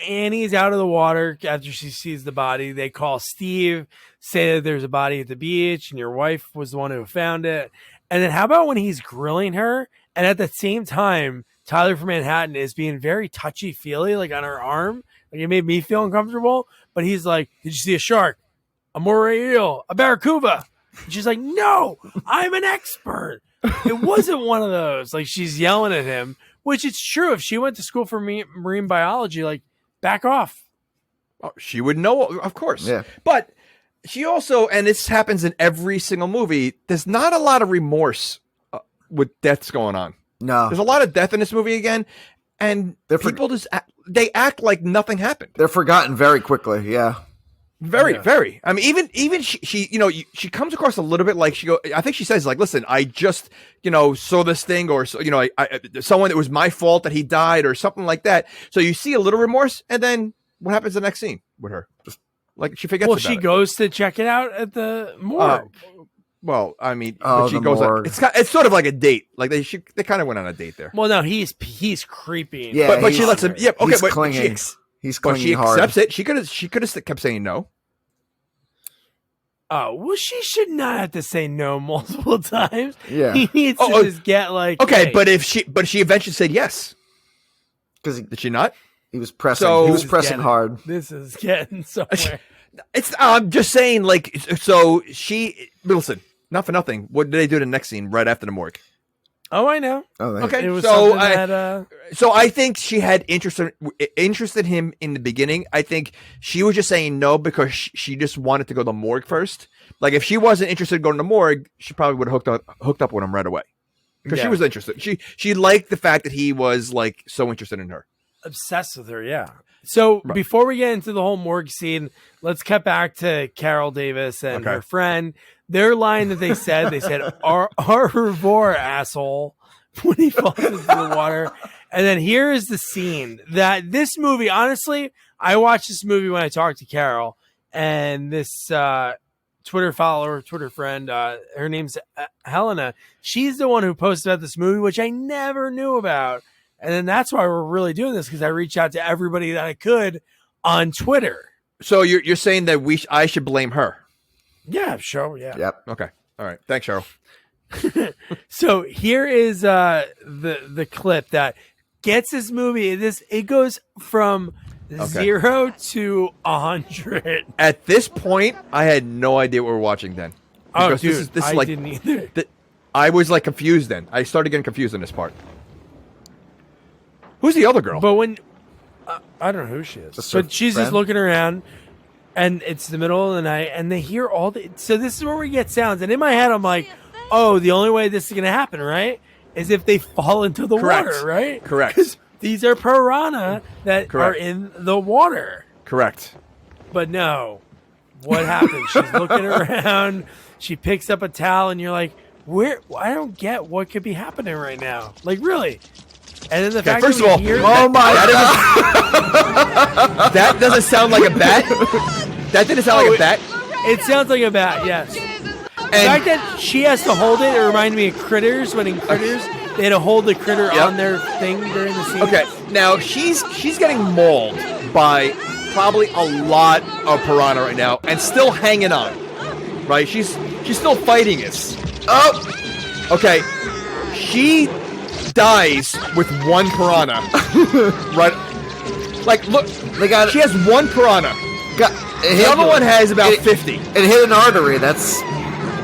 Annie's out of the water after she sees the body. They call Steve, say that there's a body at the beach, and your wife was the one who found it. And then how about when he's grilling her, and at the same time, Tyler from Manhattan is being very touchy-feely, like on her arm. Like, it made me feel uncomfortable. But he's like, "Did you see a shark? A moray eel? A barracuda?" And she's like, "No, I'm an expert." It wasn't one of those. Like, she's yelling at him, which it's true. If she went to school for marine biology, like, back off. Oh, she would know, of course. Yeah. But she also, and this happens in every single movie, there's not a lot of remorse with deaths going on. No. There's a lot of death in this movie again. and people they act like nothing happened. They're forgotten very quickly. Yeah. Very. I mean, even she, she comes across a little bit like I think she says like, listen, I just, saw this thing, or, someone that was my fault that he died or something like that. So you see a little remorse, and then what happens the next scene with her? Just like she forgets. Well, she goes to check it out at the morgue. Well, I mean, but she goes. It's sort of like a date. Like they kind of went on a date there. Well, no, he's creeping. Yeah, but she lets him. Yeah, okay, he's clinging. He's clinging hard. She accepts it. She could have kept saying no. Oh, well, she should not have to say no multiple times. Yeah, he needs to just get like. Okay, hey. but she eventually said yes. Did she not? He was pressing. He was pressing hard. This is getting somewhere. I'm just saying, like, so listen, not for nothing. What did they do the next scene right after the morgue? Oh, I know. Oh, okay. It was so I think she had interested him in the beginning. I think she was just saying no because she just wanted to go to the morgue first. Like if she wasn't interested in going to the morgue, she probably would have hooked up with him right away because she was interested. She liked the fact that he was like so interested in her, obsessed with her. Yeah. So before we get into the whole morgue scene, let's cut back to Carol Davis and her friend. Their line that they said "Au revoir, asshole," when he falls into the water. And then here is the scene that this movie, honestly, I watched this movie when I talked to Carol, and this Twitter friend, her name's Helena. She's the one who posted about this movie, which I never knew about. And then that's why we're really doing this, because I reached out to everybody that I could on Twitter. So you're saying that I should blame her? Yeah, sure. Yeah. Yep. Okay. All right. Thanks, Cheryl. So here is the clip that gets this movie. It goes from 0 to 100. At this point, I had no idea what we were watching then. Because dude, this is like, didn't either. I was like confused then. I started getting confused in this part. Who's the other girl? But when I don't know who she is, but she's just looking around. And it's the middle of the night, and they hear so this is where we get sounds. And in my head, I'm like, oh, the only way this is going to happen, right, is if they fall into the water, right? Correct. Because these are piranha that are in the water. Correct. But no, what happens? She's looking around. She picks up a towel, and you're like, where? I don't get what could be happening right now. Like, really? And then the fact first that of all, that doesn't sound like a bat. That didn't sound like a bat. It sounds like a bat, yes. The fact that she has to hold it reminded me of Critters. When in Critters, they had to hold the critter on their thing during the scene. Okay, now she's getting mauled by probably a lot of piranha right now, and still hanging on. Right? She's still fighting us. Oh, okay. She dies with one piranha. Right? Like, look, she has one piranha. The other one has about 50. It hit an artery. That's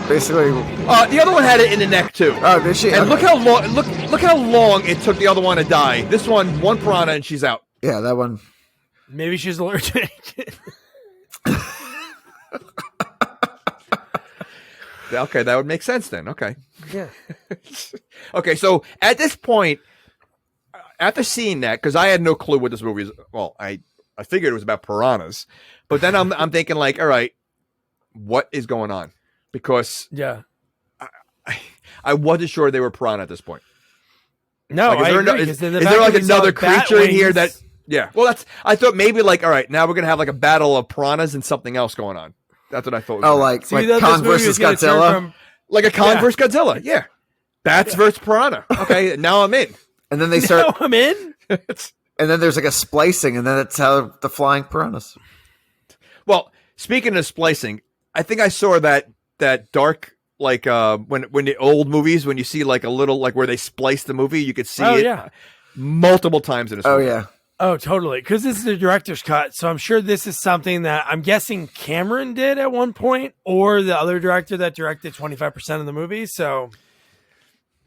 basically. The other one had it in the neck too. Oh, did she? And look how long it took the other one to die. This one piranha, and she's out. Yeah, that one. Maybe she's allergic. Okay, that would make sense then. Okay. Yeah. Okay, so at this point, after seeing that, because I had no clue what this movie is. Well, I figured it was about piranhas, but then I'm thinking like, all right, what is going on? Because I wasn't sure they were piranha at this point. No, like, is there like another creature in here that? Yeah. Well, I thought maybe like, all right, now we're gonna have like a battle of piranhas and something else going on. That's what I thought. Like Kong versus Godzilla? Like a Kong versus Godzilla, yeah. Bats versus piranha. Okay, now I'm in. And then they start. Now I'm in? And then there's like a splicing, and then it's how the flying piranhas. Well, speaking of splicing, I think I saw that dark, like when the old movies, when you see like a little, like where they splice the movie, you could see it multiple times in this movie. Oh, yeah. Oh, totally. Because this is the director's cut. So I'm sure this is something that I'm guessing Cameron did at one point, or the other director that directed 25% of the movie. So.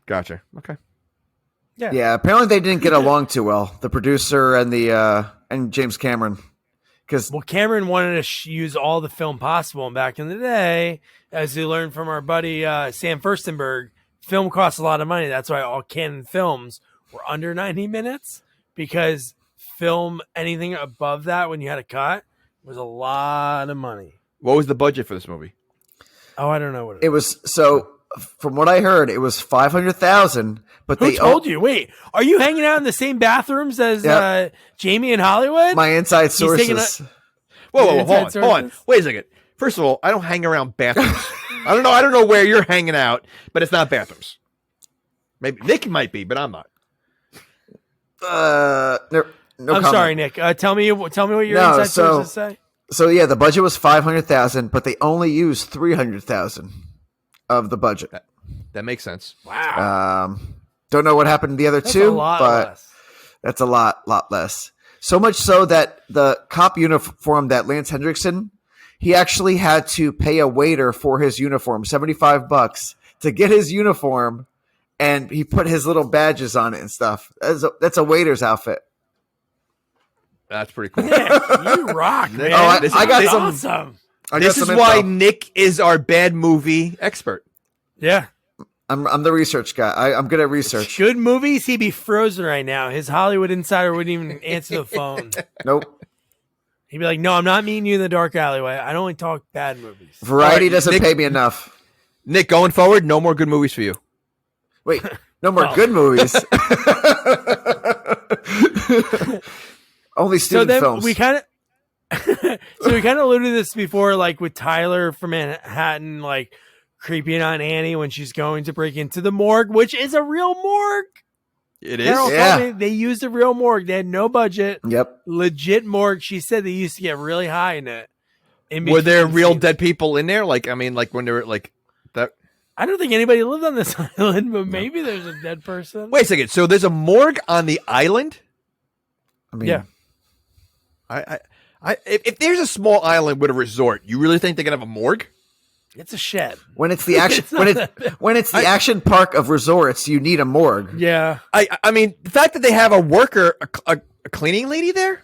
Gotcha. Okay. Yeah. Yeah. Apparently they didn't get along too well. The producer and and James Cameron. Well, Cameron wanted to use all the film possible. And back in the day, as we learned from our buddy Sam Furstenberg, film costs a lot of money. That's why all Canon films were under 90 minutes. because film anything above that when you had a cut was a lot of money. What was the budget for this movie? Oh, I don't know what It was so. From what I heard, it was 500,000. But who told you? Wait, are you hanging out in the same bathrooms as Jamie in Hollywood? My inside sources. Whoa, hold on. Wait a second. First of all, I don't hang around bathrooms. I don't know where you're hanging out, but it's not bathrooms. Maybe Nick might be, but I'm not. No I'm comment. sorry, Nick. Tell me what your inside sources say. So yeah, the budget was 500,000, but they only used 300,000 of the budget. That makes sense. Wow. Don't know what happened to the other two, but less. that's a lot less. So much so that the cop uniform that Lance Hendrickson, he actually had to pay a waiter for his uniform, $75 to get his uniform, and he put his little badges on it and stuff. That's a waiter's outfit. That's pretty cool. Nick, you rock, man. I got some. Awesome. This is why Nick is our bad movie expert. Yeah. I'm the research guy. I'm good at research. Good movies, he'd be frozen right now. His Hollywood insider wouldn't even answer the phone. Nope. He'd be like, no, I'm not meeting you in the dark alleyway. I only talk bad movies. Variety doesn't pay me enough. Nick, going forward, no more good movies for you. Wait, no more good movies. Only student films. We kind of alluded to this before, like with Tyler from Manhattan, like creeping on Annie when she's going to break into the morgue, which is a real morgue. It is. Carol told me they used a real morgue. They had no budget. Yep. Legit morgue. She said they used to get really high in it. Were there real dead people in there? Like, I mean, like when they were like that. I don't think anybody lived on this island, but maybe there's a dead person. Wait a second. So there's a morgue on the island? I mean, yeah. If there's a small island with a resort, you really think they're gonna have a morgue? It's a shed. When it's the action, when it's the action park of resorts, you need a morgue. Yeah. I mean, the fact that they have a worker, a cleaning lady there.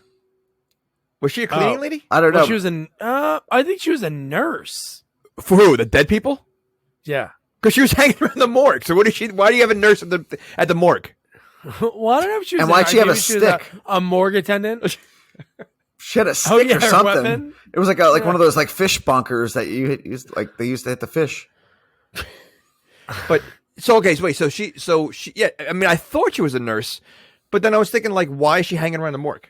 Was she a cleaning lady? I don't know. She was I think she was a nurse. For who? The dead people? Yeah. Because she was hanging around the morgue. So what is she? Why do you have a nurse at the morgue? Well, I don't know if she was. And why'd she have a stick? A morgue attendant. She had a stick or something. Weapon? It was like one of those like fish bunkers that you used, like they used to hit the fish. But so okay, wait. So she. Yeah. I mean, I thought she was a nurse, but then I was thinking, like, why is she hanging around the morgue?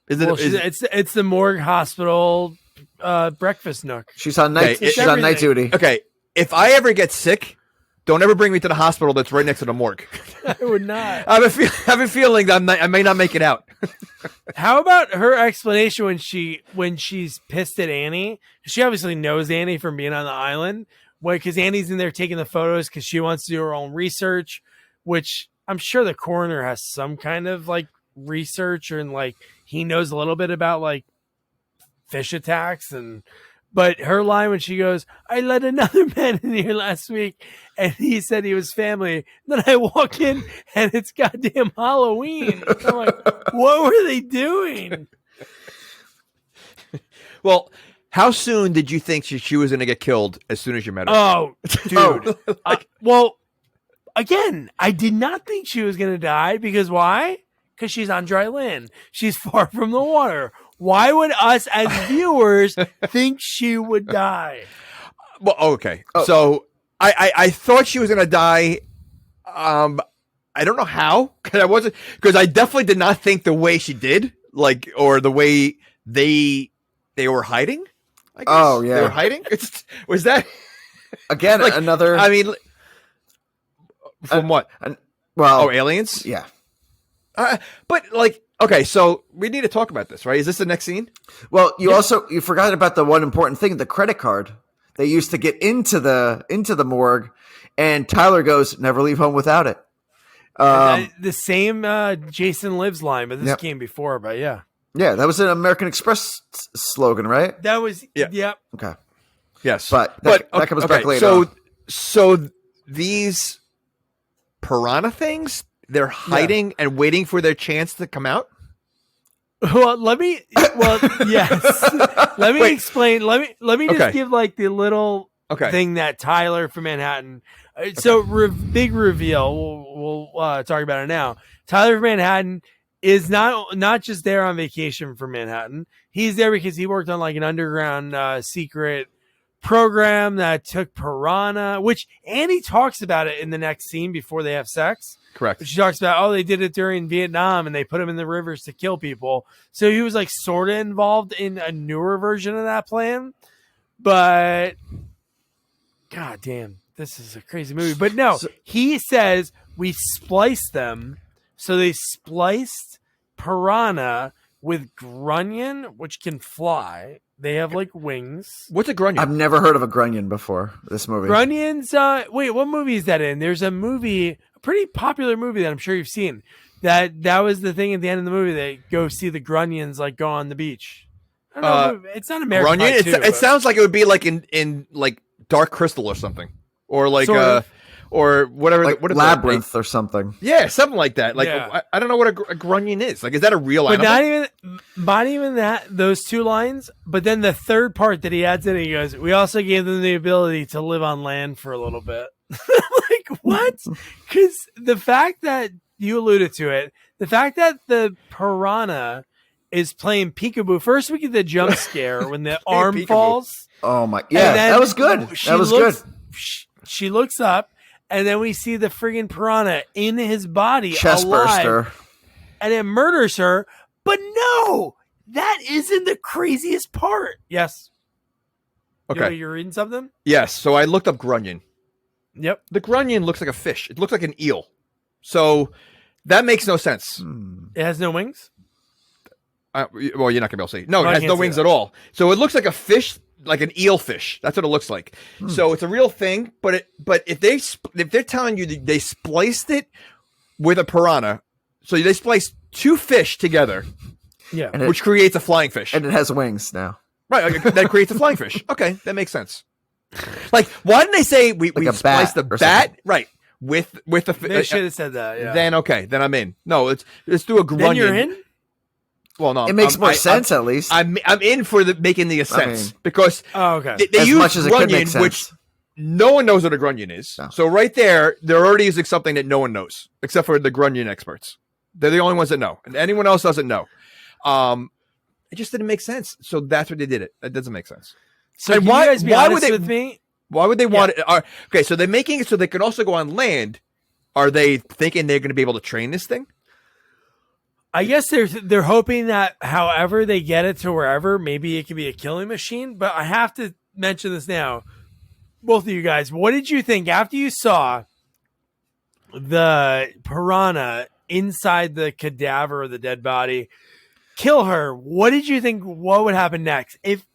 It's the morgue hospital breakfast nook. She's on night. Okay, she's on night duty. Okay. If I ever get sick, don't ever bring me to the hospital that's right next to the morgue. I would not. I have a feeling that I may not make it out. How about her explanation when she's pissed at Annie? She obviously knows Annie from being on the island. Because Annie's in there taking the photos because she wants to do her own research, which I'm sure the coroner has some kind of like research and like he knows a little bit about like fish attacks but her line when she goes, I let another man in here last week and he said he was family. Then I walk in and it's goddamn Halloween. I'm like, what were they doing? Well, how soon did you think she was going to get killed as soon as you met her? Oh, dude. Well, again, I did not think she was going to die because why? Because she's on dry land. She's far from the water. Why would us as viewers think she would die? Well, okay. Oh. So I thought she was going to die. I don't know how because I definitely did not think the way she did, like, or the way they were hiding. I guess. Oh yeah, they were hiding. Was that again like, another? I mean, from what? Aliens. Yeah. But like, okay, so we need to talk about this, right? Is this the next scene? Well, you forgot about the one important thing, the credit card they used to get into the morgue, and Tyler goes, "Never leave home without it." The same Jason Lives line, but this came before, but yeah. Yeah, that was an American Express slogan, right? That was yep. Okay. Yes, but that comes back later. So these piranha things. They're hiding and waiting for their chance to come out? Well, yes. Let me explain. Let me just give like the little thing that Tyler from Manhattan. So big reveal. We'll talk about it now. Tyler from Manhattan is not just there on vacation from Manhattan. He's there because he worked on like an underground secret program that took Piranha, which Annie talks about it in the next scene before they have sex. Correct. She talks about, they did it during Vietnam and they put him in the rivers to kill people. So he was like sort of involved in a newer version of that plan. But God damn, this is a crazy movie. But no, he says we spliced them. So they spliced Piranha with Grunion, which can fly. They have like wings. What's a Grunion? I've never heard of a Grunion before. This movie. Grunion's. Wait, what movie is that in? There's a movie, a pretty popular movie that I'm sure you've seen. That was the thing at the end of the movie. They go see the Grunions like go on the beach. I don't know. It's not American. Grunion. It sounds like it would be like in like Dark Crystal or something, or like or whatever, like what Labyrinth or something. Yeah, something like that. Like I don't know what a Grunion is. Like, is that a real animal? Not even that. Those two lines. But then the third part that he adds in, he goes, "We also gave them the ability to live on land for a little bit." Like what? Because the fact that you alluded to it, the fact that the Piranha is playing peekaboo. First, we get the jump scare when the arm peekaboo. Falls. Oh my! Yeah, that was good. That was good. She looks up. And then we see the friggin' Piranha in his body, chest alive, burster, and it murders her. But no, that isn't the craziest part. Yes. Okay. You're reading something? Yes. So I looked up Grunion. Yep. The Grunion looks like a fish. It looks like an eel. So that makes no sense. It has no wings? Well, you're not going to be able to see. No, it has no wings at all. So it looks like a fish, like an eel fish. That's what it looks like. So it's a real thing. But if they're telling you that they spliced it with a piranha, so they spliced two fish together, which creates a flying fish, and it has wings now. Right, that creates a flying fish. Okay, that makes sense. Like, why didn't they say we spliced the bat right with the fish? They should have said that. Yeah. Then I'm in. No, let's do a Grunion. Then you're in. Well, no, it makes more sense at least. I'm in for making the sense because they use much as it could make sense. Which no one knows what a Grunion is. No. So right there, they're already using something that no one knows except for the Grunion experts. They're the only ones that know, and anyone else doesn't know. It just didn't make sense. So that's what they did. It doesn't make sense. So why would they? With me? Why would they want it? Okay, so they're making it so they can also go on land. Are they thinking they're going to be able to train this thing? I guess they're hoping that however they get it to wherever, maybe it can be a killing machine. But I have to mention this now. Both of you guys, what did you think after you saw the piranha inside the cadaver of the dead body kill her? What did you think? What would happen next? If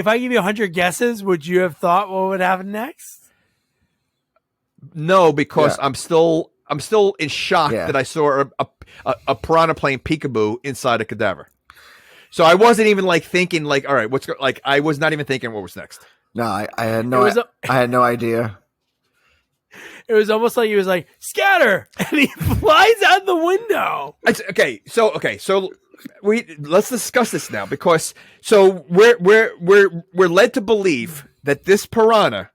I give you 100 guesses, would you have thought what would happen next? No, because I'm still in shock that I saw a piranha playing peekaboo inside a cadaver. So I wasn't even thinking all right, I was not even thinking what was next. No, I had no I had no idea. It was almost like he was like, scatter, and he flies out the window. Okay, so let's discuss this now because we're led to believe that this piranha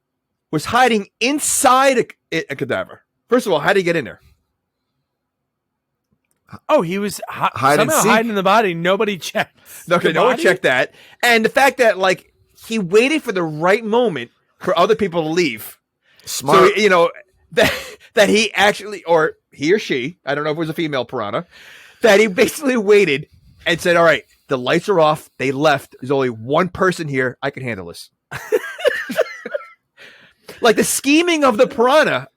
was hiding inside a cadaver. First of all, how did he get in there? Oh, he was hiding in the body. Nobody checked. Okay, no one checked that. And the fact that he waited for the right moment for other people to leave. Smart. So that he actually, or he or she, I don't know if it was a female piranha, that he basically waited and said, "All right, the lights are off. They left. There's only one person here. I can handle this." The scheming of the piranha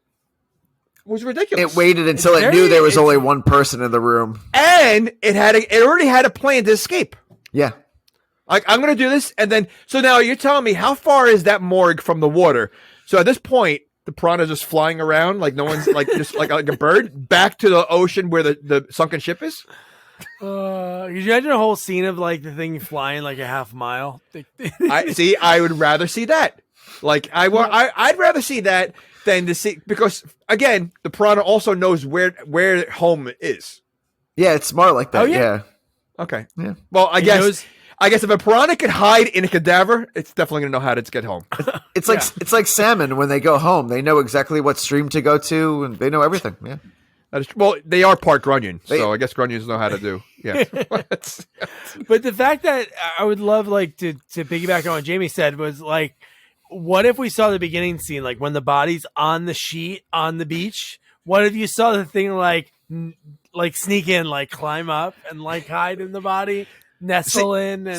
was ridiculous. It waited until it knew there was only one person in the room, and it already had a plan to escape. Yeah, I'm going to do this, and then so now you're telling me how far is that morgue from the water? So at this point, the piranha's just flying around like no one's just like a bird back to the ocean where the sunken ship is. Could you imagine a whole scene of the thing flying a half mile? I would rather see that. I'd rather see that than to see, because again, the piranha also knows where home is. Yeah, it's smart like that. Oh, yeah. Okay. Yeah. Well, I guess if a piranha could hide in a cadaver, it's definitely going to know how to get home. It's like salmon when they go home. They know exactly what stream to go to, and they know everything. Yeah. Well, they are part Grunion, so I guess Grunions know how to do. Yeah. But the fact that I would love like to piggyback on what Jamie said was like, what if we saw the beginning scene, like when the body's on the sheet on the beach? What if you saw the thing like sneak in, like climb up and like hide in the body, nestle in? And,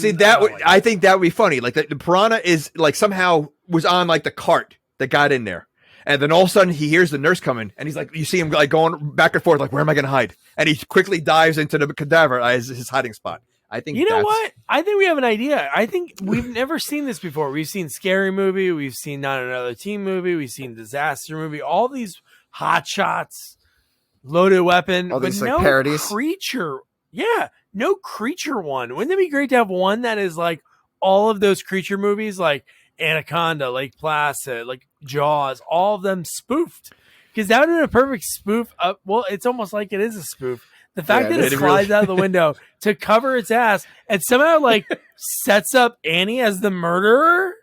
I think that would be funny. Like the piranha is like somehow was on like the cart that got in there. And then all of a sudden he hears the nurse coming and he's like, you see him like going back and forth, like, where am I going to hide? And he quickly dives into the cadaver as his hiding spot. I think you know what? I think we have an idea. I think we've never seen this before. We've seen Scary Movie. We've seen Not Another Teen Movie. We've seen Disaster Movie. All these Hot Shots, Loaded Weapon. All these but like no parodies. Creature. Yeah. No creature one. Wouldn't it be great to have one that is like all of those creature movies, like Anaconda, Lake Placid, like Jaws, all of them spoofed? Because that would have been a perfect spoof. Well, it's almost like it is a spoof. The fact that it flies out of the window to cover its ass and somehow like sets up Annie as the murderer.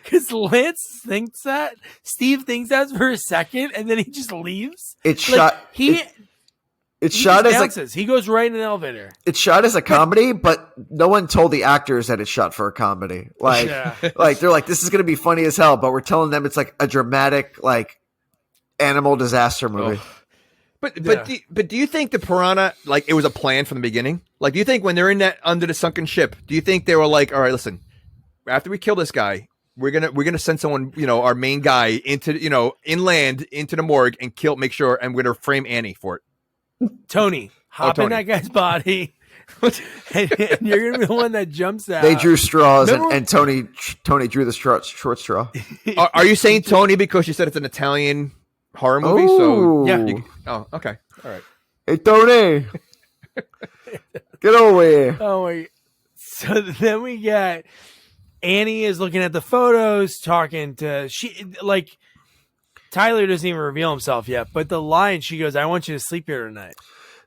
Because Lance thinks that, Steve thinks that for a second, and then he just leaves. It's like, shot. It's shot as bounces. He goes right in an elevator. It's shot as a comedy, but no one told the actors that it's shot for a comedy. Like, like they're like, this is going to be funny as hell, but we're telling them it's like a dramatic, like animal disaster movie. Oh. But do you think the piranha, like, it was a plan from the beginning? Like, do you think when they're in that under the sunken ship, do you think they were like, all right, listen, after we kill this guy, we're gonna send someone, our main guy into, inland into the morgue and make sure, and we're gonna frame Annie for it. Tony, hop in that guy's body, and you're gonna be the one that jumps out. They drew straws, and Tony drew the short straw. Are you saying Tony because you said it's an Italian horror movie? Ooh. So yeah. Okay. All right. Hey, Tony, get over here. Oh wait. So then we get Annie is looking at the photos, talking to Tyler doesn't even reveal himself yet, but the line she goes, "I want you to sleep here tonight."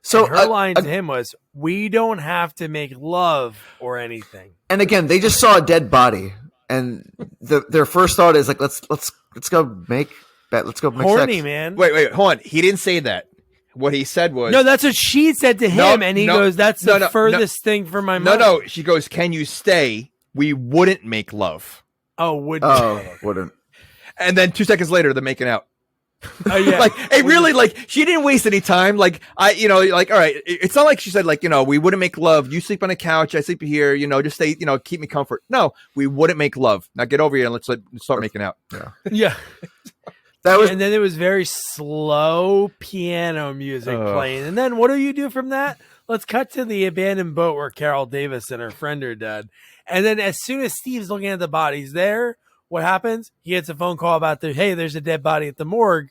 So and her line to him was, "We don't have to make love or anything." And again, they just saw a dead body, and their first thought is like, "Let's go make horny sex." Man. Wait, hold on. He didn't say that. What he said was, no, that's what she said to him, and he goes, "That's the furthest thing from my mind." No. She goes, "Can you stay? We wouldn't make love." Oh, wouldn't. And then 2 seconds later, they're making out. Oh yeah, like it really, like she didn't waste any time. Like all right, it's not like she said like we wouldn't make love. You sleep on the couch, I sleep here. Just stay. Keep me comfort. No, we wouldn't make love. Now get over here and let's start making out. Yeah. And then it was very slow piano music playing. And then what do you do from that? Let's cut to the abandoned boat where Carol Davis and her friend are dead. And then as soon as Steve's looking at the bodies there, what happens? He gets a phone call about there's a dead body at the morgue.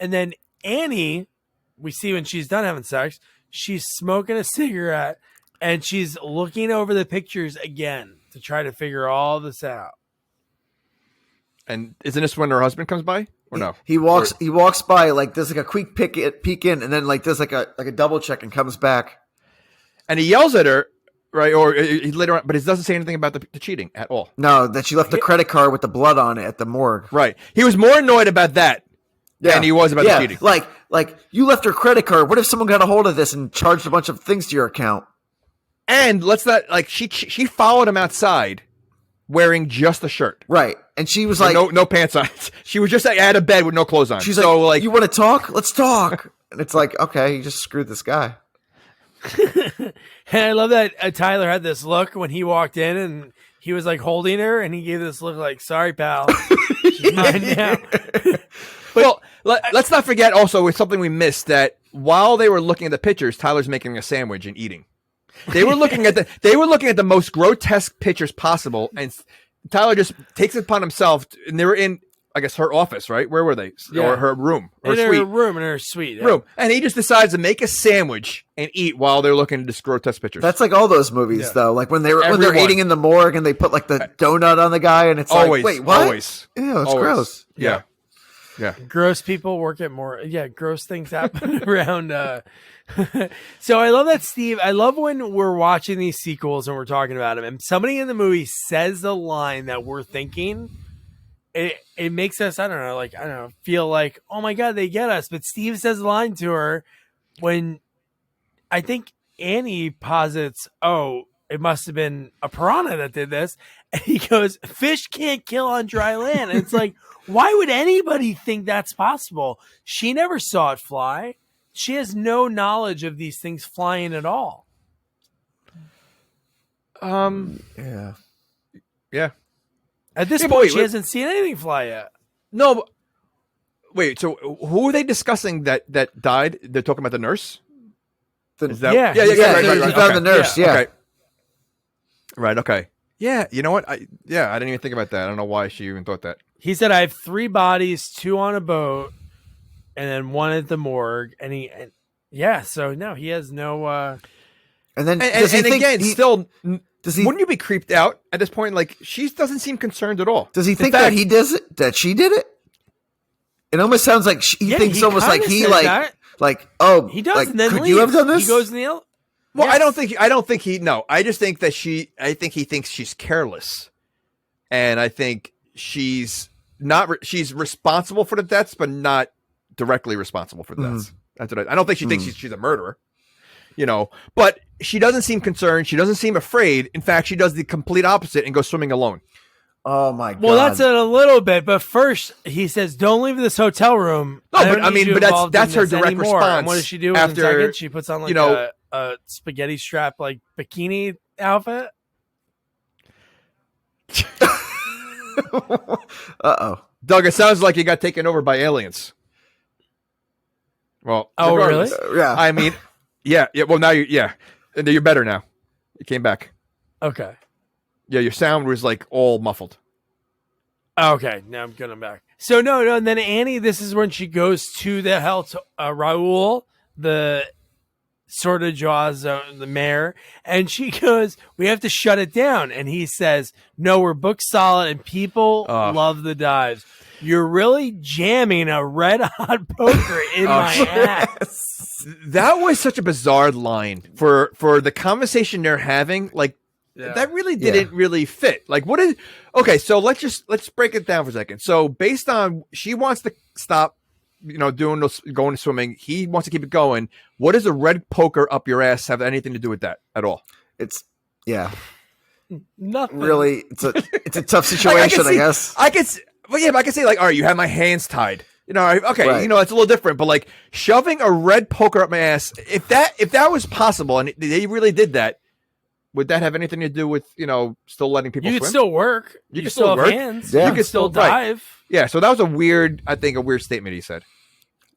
And then Annie, we see when she's done having sex, she's smoking a cigarette and she's looking over the pictures again to try to figure all this out. And isn't this when her husband comes by? Or no? He walks by, like there's like a quick peek in, and then like there's like a double check and comes back. And he yells at her, right? Or he later on, but he doesn't say anything about the cheating at all. No, that she left the credit card with the blood on it at the morgue. Right. He was more annoyed about that than he was about the cheating. Like you left her credit card. What if someone got a hold of this and charged a bunch of things to your account? And let's not she followed him outside wearing just a shirt. Right. And she was like, no pants on. She was just at a bed with no clothes on. She's like, you want to talk? Let's talk. And it's like, okay, you just screwed this guy. And I love that Tyler had this look when he walked in and he was like holding her and he gave this look like, sorry, pal. She's mine now. Well, let's not forget also with something we missed, that while they were looking at the pictures, Tyler's making a sandwich and eating. They were looking at the most grotesque pictures possible, and Tyler just takes it upon himself. And they were in, I guess, her office, right? Where were they? Yeah. Or her room, or suite? In her suite. Yeah. Room, and he just decides to make a sandwich and eat while they're looking at this grotesque pictures. That's like all those movies, though. Like when they're eating in the morgue and they put like the donut on the guy, and it's always, like, wait, what? Always, ew, it's gross. Yeah. Gross people work at more. Yeah, gross things happen around. So I love that, Steve. I love when we're watching these sequels and we're talking about them, and somebody in the movie says the line that we're thinking, it makes us, I don't know, feel like, oh my God, they get us. But Steve says a line to her when I think Annie posits, oh, it must have been a piranha that did this. And he goes, fish can't kill on dry land. And it's like, why would anybody think that's possible? She never saw it fly. She has no knowledge of these things flying at all. Yeah. At this point, she hasn't seen anything fly yet. No, but, wait. So who are they discussing that died? They're talking about the nurse. Is that, yeah. Right. Found the nurse. Yeah. Okay. Right. Okay. Yeah. You know what? I didn't even think about that. I don't know why she even thought that. He said, I have 3 bodies, 2 on a boat, and then 1 at the morgue. So no, he has no. And then, wouldn't you be creeped out at this point? Like, she doesn't seem concerned at all. Does he think that he does it? That she did it? It almost sounds like he thinks almost like he he does. Like, and then could leaves. you have done this? He goes in the Well, yes. I don't think he. No, I just think that I think he thinks she's careless, and I think she's not. She's responsible for the deaths, but not directly responsible for the deaths. That's what I don't think she thinks she's a murderer. But she doesn't seem concerned. She doesn't seem afraid. In fact, she does the complete opposite and goes swimming alone. Oh my God. Well, that's it a little bit, but first he says, "Don't leave this hotel room." No, but that's her direct response. And what does she do after? In a second? She puts on a spaghetti strap bikini outfit. Doug, it sounds like you got taken over by aliens. Well, really? Yeah. I mean, yeah. Well, now you're better now. You came back. Okay. Yeah, your sound was like all muffled. Okay, now I'm getting back. So no, and then Annie, this is when she goes to the Raul, the sort of jaws the mayor, and she goes, "We have to shut it down." And he says, "No, we're booked solid, and people love the dives. You're really jamming a red hot poker in my ass." That was such a bizarre line for the conversation they're having. Like, that really didn't really fit. Like, what is? Okay, so let's break it down for a second. So based on she wants to stop, doing those, going swimming. He wants to keep it going. What does a red poker up your ass have anything to do with that at all? It's nothing. Really, it's a tough situation. I guess I could. Well, yeah, but I can say like, all right, you have my hands tied. Okay, right. It's a little different, but like shoving a red poker up my ass, if that was possible and they really did that, would that have anything to do with, still letting people swim? You could still work. You could still work. Hands. Yeah. You could still dive. Right. Yeah, so that was a weird statement he said.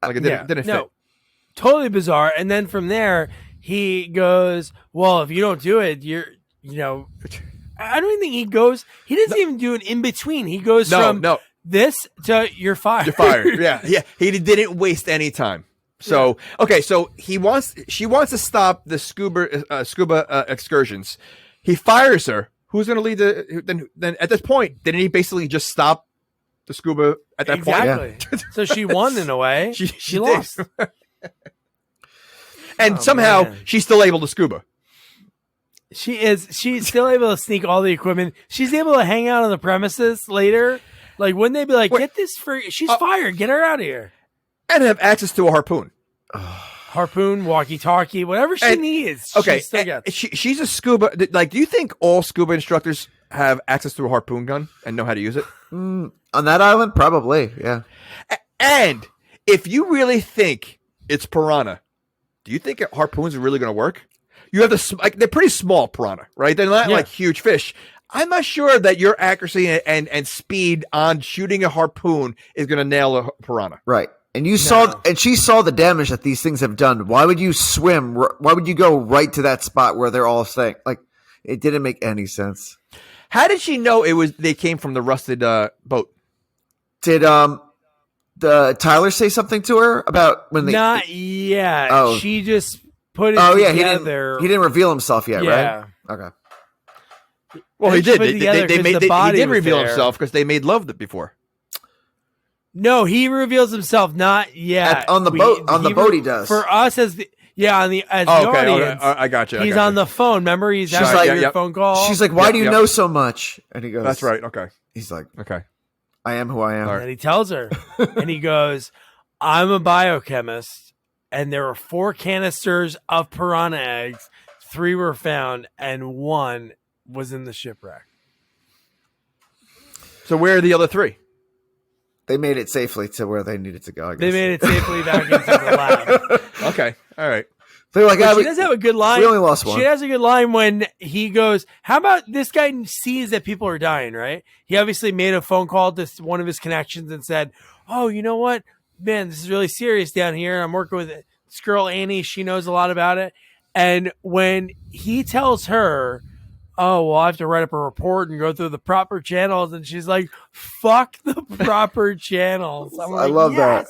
Like, it didn't fit. Totally bizarre. And then from there, he goes, well, if you don't do it, you're, I don't even think he goes, he doesn't even do an in-between. He goes from this to you're fired. You're fired. Yeah. He didn't waste any time. So, okay, so she wants to stop the scuba excursions. He fires her. Who's going to lead then at this point, didn't he basically just stop the scuba at that point? Exactly. So she won in a way. She lost. And somehow she's still able to scuba. She's still able to sneak all the equipment. She's able to hang out on the premises later. Like, wouldn't they be like, get this she's fired. Get her out of here. And have access to a harpoon. Harpoon, walkie-talkie, whatever she needs. Okay, she still gets. She's a scuba. Like, do you think all scuba instructors have access to a harpoon gun and know how to use it? On that island, probably, yeah. And if you really think it's piranha, do you think harpoons are really going to work? You have they're pretty small piranha, right? They're not like huge fish. I'm not sure that your accuracy and speed on shooting a harpoon is going to nail a piranha. Right. And she saw the damage that these things have done. Why would you swim? Why would you go right to that spot where they're all staying? Like, it didn't make any sense. How did she know they came from the rusted boat? Did the Tyler say something to her about when they? Not yet. Oh. She just put it together. He didn't reveal himself yet, right? Okay. Well, he did. He did reveal there. himself because they made love before. No, he reveals himself not yet. On the boat he does. For us as the audience. I got you. He's on the phone. Remember, he's having your phone call. She's like, "Why do you know so much?" And he goes, "That's right." Okay. He's like, "Okay." I am who I am. And he tells her, and he goes, I'm a biochemist, and there were 4 canisters of piranha eggs. 3 were found, and 1 was in the shipwreck. So where are the other 3? They made it safely to where they needed to go, I guess. They made it safely back into the lab. Okay. All right. They're like, She does have a good line. We only lost 1. She has a good line when he goes, how about this guy sees that people are dying, right? He obviously made a phone call to one of his connections and said, oh, you know what? Man, this is really serious down here. I'm working with this girl, Annie. She knows a lot about it. And when he tells her, oh, well, I have to write up a report and go through the proper channels. And she's like, fuck the proper channels. I love that.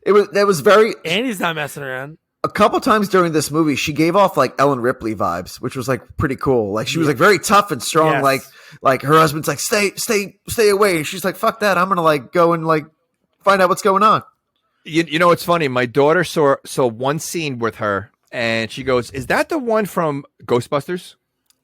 That was very... Annie's not messing around. A couple times during this movie, she gave off like Ellen Ripley vibes, which was like pretty cool. Like she was like very tough and strong. Yes. Like her husband's like, stay away. And she's like, fuck that. I'm going to like go and like find out what's going on. You know, it's funny. My daughter saw one scene with her and she goes, is that the one from Ghostbusters?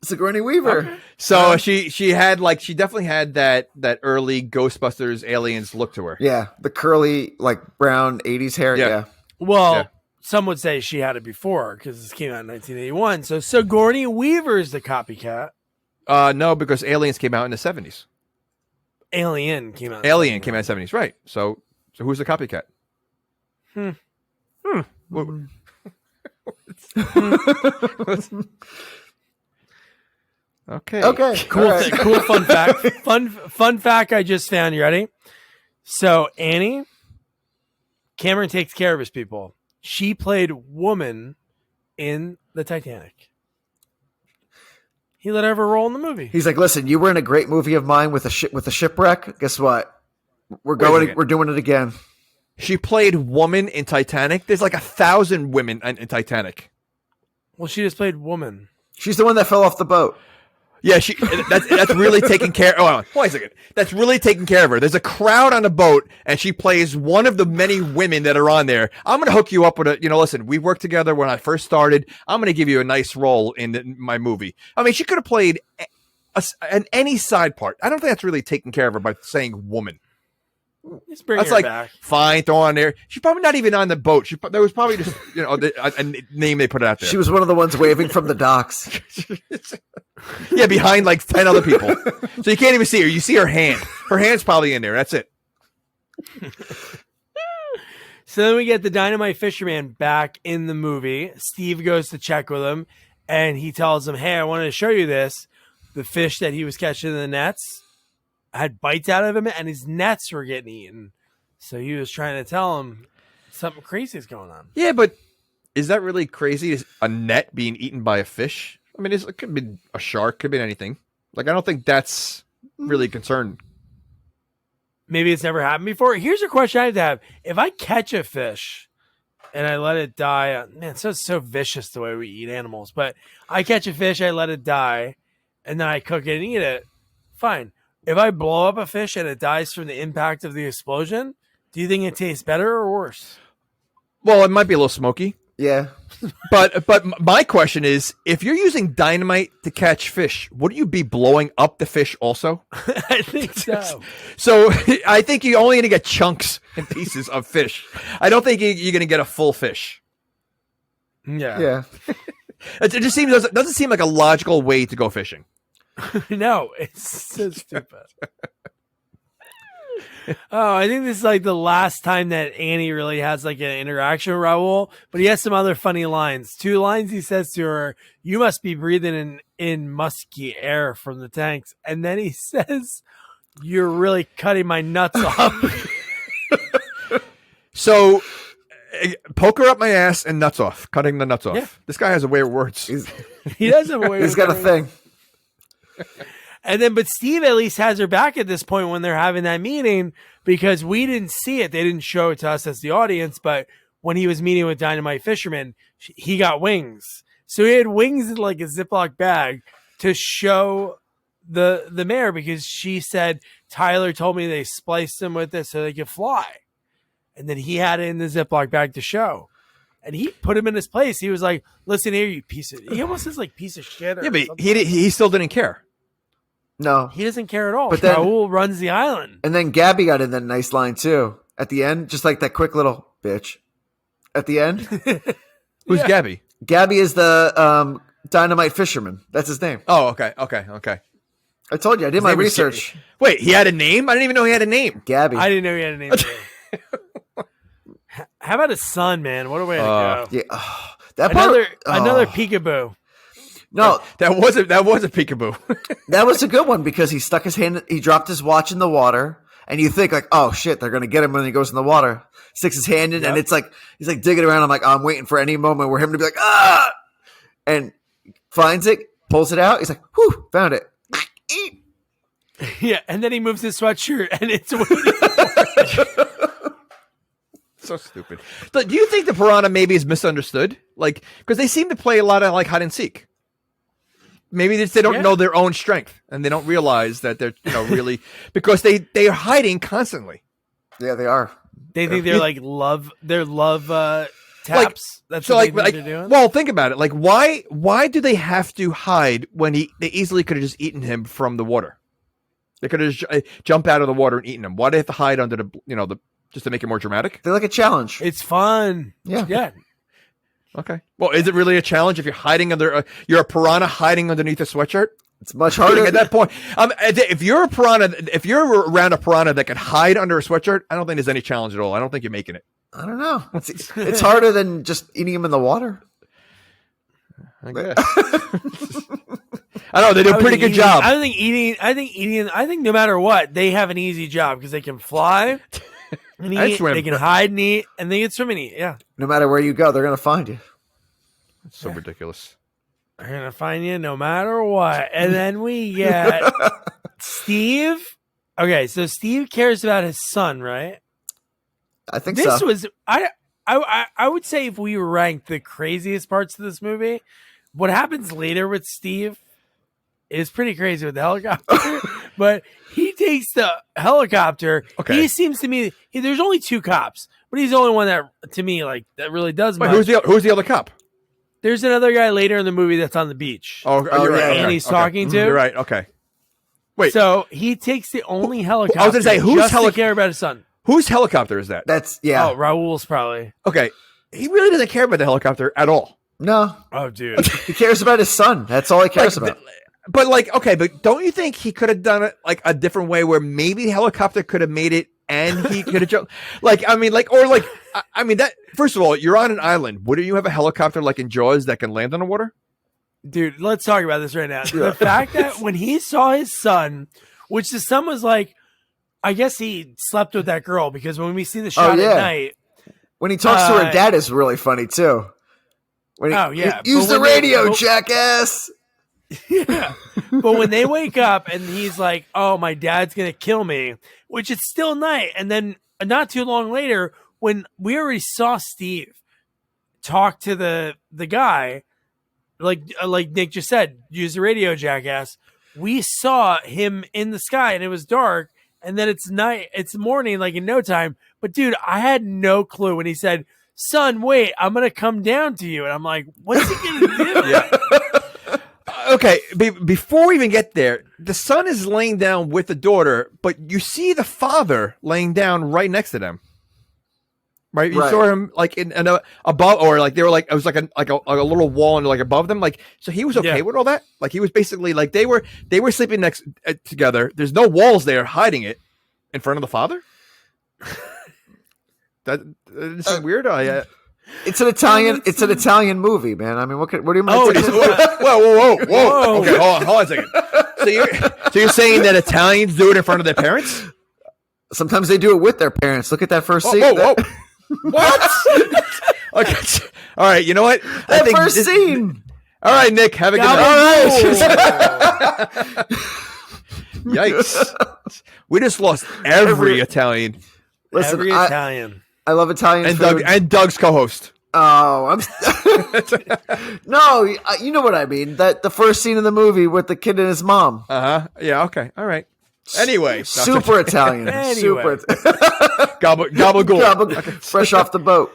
Sigourney Weaver. Okay. So she had like, she definitely had that early Ghostbusters aliens look to her. Yeah. The curly, like brown 80s hair. Yeah. Well, some would say she had it before because this came out in 1981. So Sigourney Weaver is the copycat. No, because Aliens came out in the 70s. Alien came out. Alien came out in the 70s, right? So who's the copycat? Okay. Cool. All right. Cool. Fun fact. Fun fact. I just found. You ready? So Annie, Cameron takes care of his people. She played woman in the Titanic. He let her have a role in the movie. He's like, listen, you were in a great movie of mine with a shipwreck. Guess what? We're doing it again. She played woman in Titanic. There's like 1,000 women in Titanic. Well, she just played woman. She's the one that fell off the boat. Yeah, that's really taking care. Oh, wait a second. That's really taking care of her. There's a crowd on a boat, and she plays one of the many women that are on there. I'm going to hook you up with listen, we worked together when I first started. I'm going to give you a nice role in my movie. I mean, she could have played any side part. I don't think that's really taking care of her by saying woman. Just bring That's her like back. fine, throw on there. She's probably not even on the boat. There was probably just a name they put out there. She was one of the ones waving from the docks. Yeah, behind like 10 other people, so you can't even see her. You see her hand. Her hand's probably in there. That's it. So then we get the dynamite fisherman back in the movie. Steve goes to check with him, and he tells him, "Hey, I wanted to show you this. The fish that he was catching in the nets had bites out of him, and his nets were getting eaten. So he was trying to tell him something crazy is going on." Yeah, but is that really crazy? Is a net being eaten by a fish? I mean, it could be a shark, could be anything. Like, I don't think that's really concerned. Maybe it's never happened before. Here's a question I have to have. If I catch a fish and I let it die, man, it's so vicious the way we eat animals, but I catch a fish, I let it die, and then I cook it and eat it, fine. If I blow up a fish and it dies from the impact of the explosion, do you think it tastes better or worse? Well, it might be a little smoky. Yeah. But my question is, if you're using dynamite to catch fish, wouldn't you be blowing up the fish also? I think so. So I think you're only going to get chunks and pieces of fish. I don't think you're going to get a full fish. Yeah. It just doesn't seem like a logical way to go fishing. No, it's so stupid. Oh, I think this is like the last time that Annie really has like an interaction with Raoul, but he has some other funny lines. 2 lines he says to her, "You must be breathing in musky air from the tanks." And then he says, "You're really cutting my nuts off." So, poke her up my ass and nuts off. Cutting the nuts off. Yeah. This guy has a way of words. He does have a way. He's got a thing. And then, but Steve at least has her back at this point when they're having that meeting, because we didn't see it. They didn't show it to us as the audience, but when he was meeting with Dynamite Fisherman, he got wings. So he had wings in like a Ziploc bag to show the mayor, because she said, Tyler told me they spliced them with this so they could fly. And then he had it in the Ziploc bag to show. And he put him in his place. He was like, "Listen here, you piece of..." He almost says like piece of shit. Yeah, but he still didn't care. No, he doesn't care at all. But then Raul runs the island. And then Gabby got in that nice line too at the end, just like that quick little bitch at the end. Who's Gabby? Gabby is the dynamite fisherman. That's his name. Oh, okay. I told you, I did my research. Wait, he had a name? I didn't even know he had a name. Gabby. I didn't know he had a name. How about his son, man? What a way to go! Yeah, that part, another peekaboo. No, that was a peekaboo. That was a good one because he stuck his hand. He dropped his watch in the water, and you think like, oh shit, they're gonna get him when he goes in the water. Sticks his hand in, and it's like he's like digging around. I'm like, I'm waiting for any moment where him to be like, ah, and finds it, pulls it out. He's like, whew, found it. Yeah, and then he moves his sweatshirt, and it's so stupid. But do you think the piranha maybe is misunderstood? Like, because they seem to play a lot of like hide and seek. Maybe they don't know their own strength, and they don't realize that they're really because they are hiding constantly. Yeah, they are. They think they're like love. They're love taps. Like, That's so what like they're doing. Well, think about it. Like, why do they have to hide when they easily could have just eaten him from the water? They could have jumped out of the water and eaten him. Why do they have to hide under the just to make it more dramatic? They like a challenge. It's fun. Yeah. Okay. Well, is it really a challenge if you're hiding under? You're a piranha hiding underneath a sweatshirt. It's much harder at that point. If you're a piranha, if you're around a piranha that can hide under a sweatshirt, I don't think there's any challenge at all. I don't think you're making it. I don't know. It's harder than just eating him in the water. I guess. I know they do a pretty good job. I think no matter what, they have an easy job because they can fly and eat, they can hide and eat, and they can swim and eat. Yeah. No matter where you go, they're gonna find you. It's so ridiculous. They're gonna find you no matter what. And then we get Steve. Okay, so Steve cares about his son, right? I think this so. was I would say if we ranked the craziest parts of this movie, what happens later with Steve is pretty crazy with the helicopter. But he takes the helicopter. Okay. He seems to me there's only two cops, but he's the only one that to me like that really does much. Who's the other cop? There's another guy later in the movie that's on the beach. Oh, you're right. And he's talking to. You're right. Okay. Wait. So he takes the only helicopter. I was going to say who's to care about his son. Whose helicopter is that? That's Oh, Raul's probably. Okay. He really doesn't care about the helicopter at all. No. Oh, dude. He cares about his son. That's all he cares about. But but don't you think he could have done it like a different way where maybe the helicopter could have made it and he could have jumped? That first of all, you're on an island. Wouldn't you have a helicopter like in Jaws that can land on the water? Dude, let's talk about this right now. The fact that when he saw his son, which the son was like, I guess he slept with that girl because when we see the shot at night. When he talks to her dad is really funny too. Use the radio, jackass. Yeah. But when they wake up and he's like, oh, my dad's going to kill me, which it's still night. And then not too long later, when we already saw Steve talk to the guy, like Nick just said, use the radio, jackass. We saw him in the sky and it was dark. And then it's night, it's morning, like in no time. But dude, I had no clue when he said, son, wait, I'm going to come down to you. And I'm like, what's he going to do? Yeah. Okay, before we even get there, the son is laying down with the daughter, but you see the father laying down right next to them. Right? You saw him like in above, or like they were like, it was like a little wall and like above them. Like, so he was okay with all that. Like he was basically like they were sleeping next together. There's no walls there hiding it in front of the father. That's weird. It's an Italian movie, man. I mean, what do you mean? Whoa. Okay, hold on a second. So you're saying that Italians do it in front of their parents? Sometimes they do it with their parents. Look at that first scene. Whoa. What? Okay. All right. You know what? That first scene. All right, Nick. Have a good night. Yikes! We just lost every Italian. Listen, every Italian. I love Italian food. And Doug's co-host. Oh, no, you know what I mean. That the first scene of the movie with the kid and his mom. Yeah. Okay. All right. Anyway, super Italian. Super gabagool. Fresh off the boat.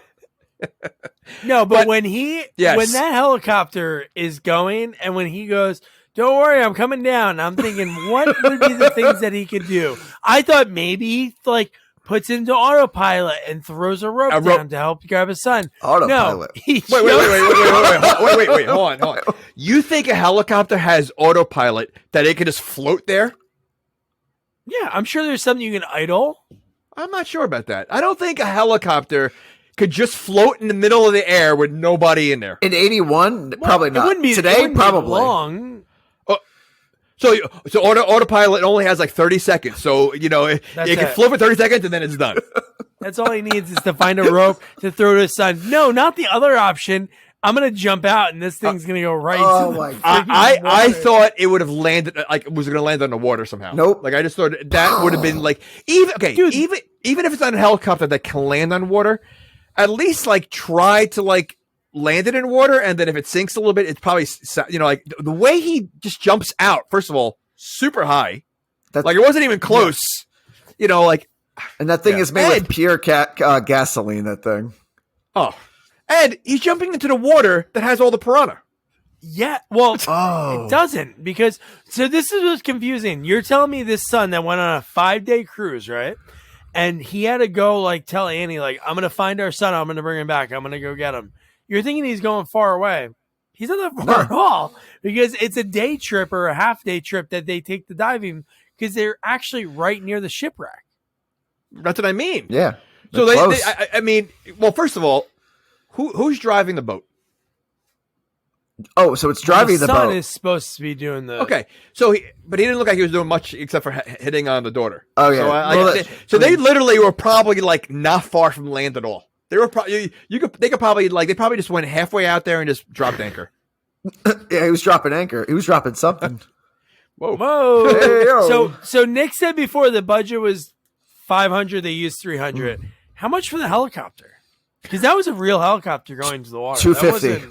No, but when that helicopter is going and when he goes, Don't worry, I'm coming down. I'm thinking, what would be the things that he could do? I thought maybe he like puts into autopilot and throws a rope down to help grab his son. Autopilot. No, Wait, hold on. You think a helicopter has autopilot that it can just float there? Yeah, I'm sure there's something you can idle. I'm not sure about that. I don't think a helicopter could just float in the middle of the air with nobody in there. In 81? Probably not. It wouldn't be, today, probably. be long. So autopilot only has like 30 seconds. So, it can float for 30 seconds and then it's done. That's all he needs is to find a rope to throw to his son. No, not the other option. I'm going to jump out and this thing's going to go right to the freaking I thought it would have landed, like it was going to land on the water somehow. Nope. Like I just thought that would have been like, even if it's not a helicopter that can land on water, at least like try to like land it in water, and then if it sinks a little bit, it's probably like the way he just jumps out. First of all, super high, like it wasn't even close. And that thing is made with pure gasoline. That thing. Oh, and he's jumping into the water that has all the piranha. Yeah, well, it doesn't because this is what's confusing. You're telling me this son that went on a 5-day cruise, right? And he had to go like tell Annie, like, I'm gonna find our son. I'm gonna bring him back. I'm gonna go get him. You're thinking he's going far away. He's not that far at all because it's a day trip or a half-day trip that they take the diving because they're actually right near the shipwreck. That's what I mean. Yeah. So I mean, well, first of all, who's driving the boat? Oh, so it's driving the boat. The son is supposed to be doing the. Okay, but he didn't look like he was doing much except for hitting on the daughter. Oh yeah. So they literally were probably like not far from land at all. They were probably they probably just went halfway out there and just dropped anchor. Yeah, he was dropping anchor. He was dropping something. Whoa. Hey, yo. So Nick said before the budget was 500. They used 300. How much for the helicopter? Because that was a real helicopter going to the water. 250.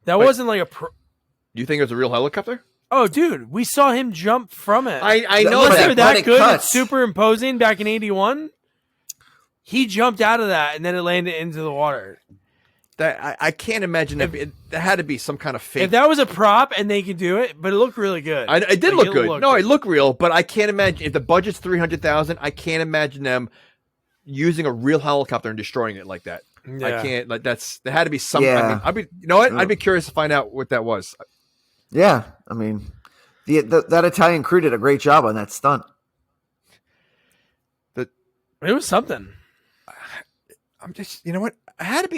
That wasn't like a. You think it was a real helicopter? Oh, dude, we saw him jump from it. I know Unless that. they were that good at cuts. superimposing back in 81. He jumped out of that and then it landed into the water. That I can't imagine that. That had to be some kind of fake. If that was a prop and they could do it, but it looked really good. It did look good. No, it looked real, but I can't imagine if the budget's $300,000. I can't imagine them using a real helicopter and destroying it like that. Yeah. I can't. Like there had to be some. Yeah. I mean, you know what? I'd be curious to find out what that was. Yeah, I mean, that Italian crew did a great job on that stunt. It was something. I'm just, you know what? It had to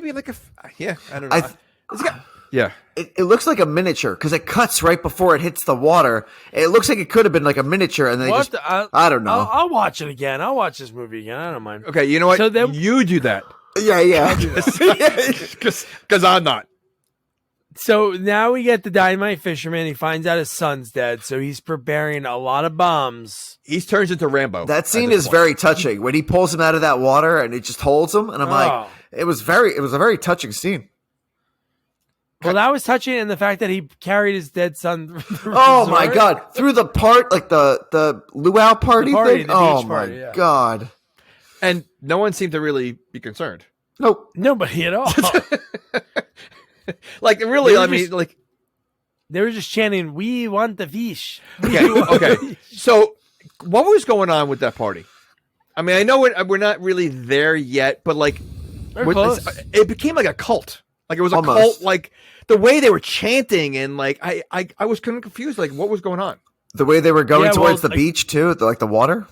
be like I don't know. Yeah. It looks like a miniature because it cuts right before it hits the water. It looks like it could have been like a miniature, and then I don't know. I'll watch it again. I'll watch this movie again. I don't mind. Okay, you know what? So then, you do that. Yeah. Because I'm not. So now we get the dynamite fisherman. He finds out his son's dead, so he's preparing a lot of bombs. He turns into Rambo. That scene is very touching when he pulls him out of that water and it just holds him. And I'm like, it was a very touching scene. Well, that was touching in the fact that he carried his dead son. Oh my God. Through the part, like the luau party thing. Oh my God. And no one seemed to really be concerned. Nope. Nobody at all. Like really, I mean, like they were just chanting, "We want the fish." Okay. So, what was going on with that party? I mean, I know we're not really there yet, but like, it became like a cult. Like it was a cult. Like the way they were chanting and like I was kind of confused. Like what was going on? The way they were going towards the beach too, like the water.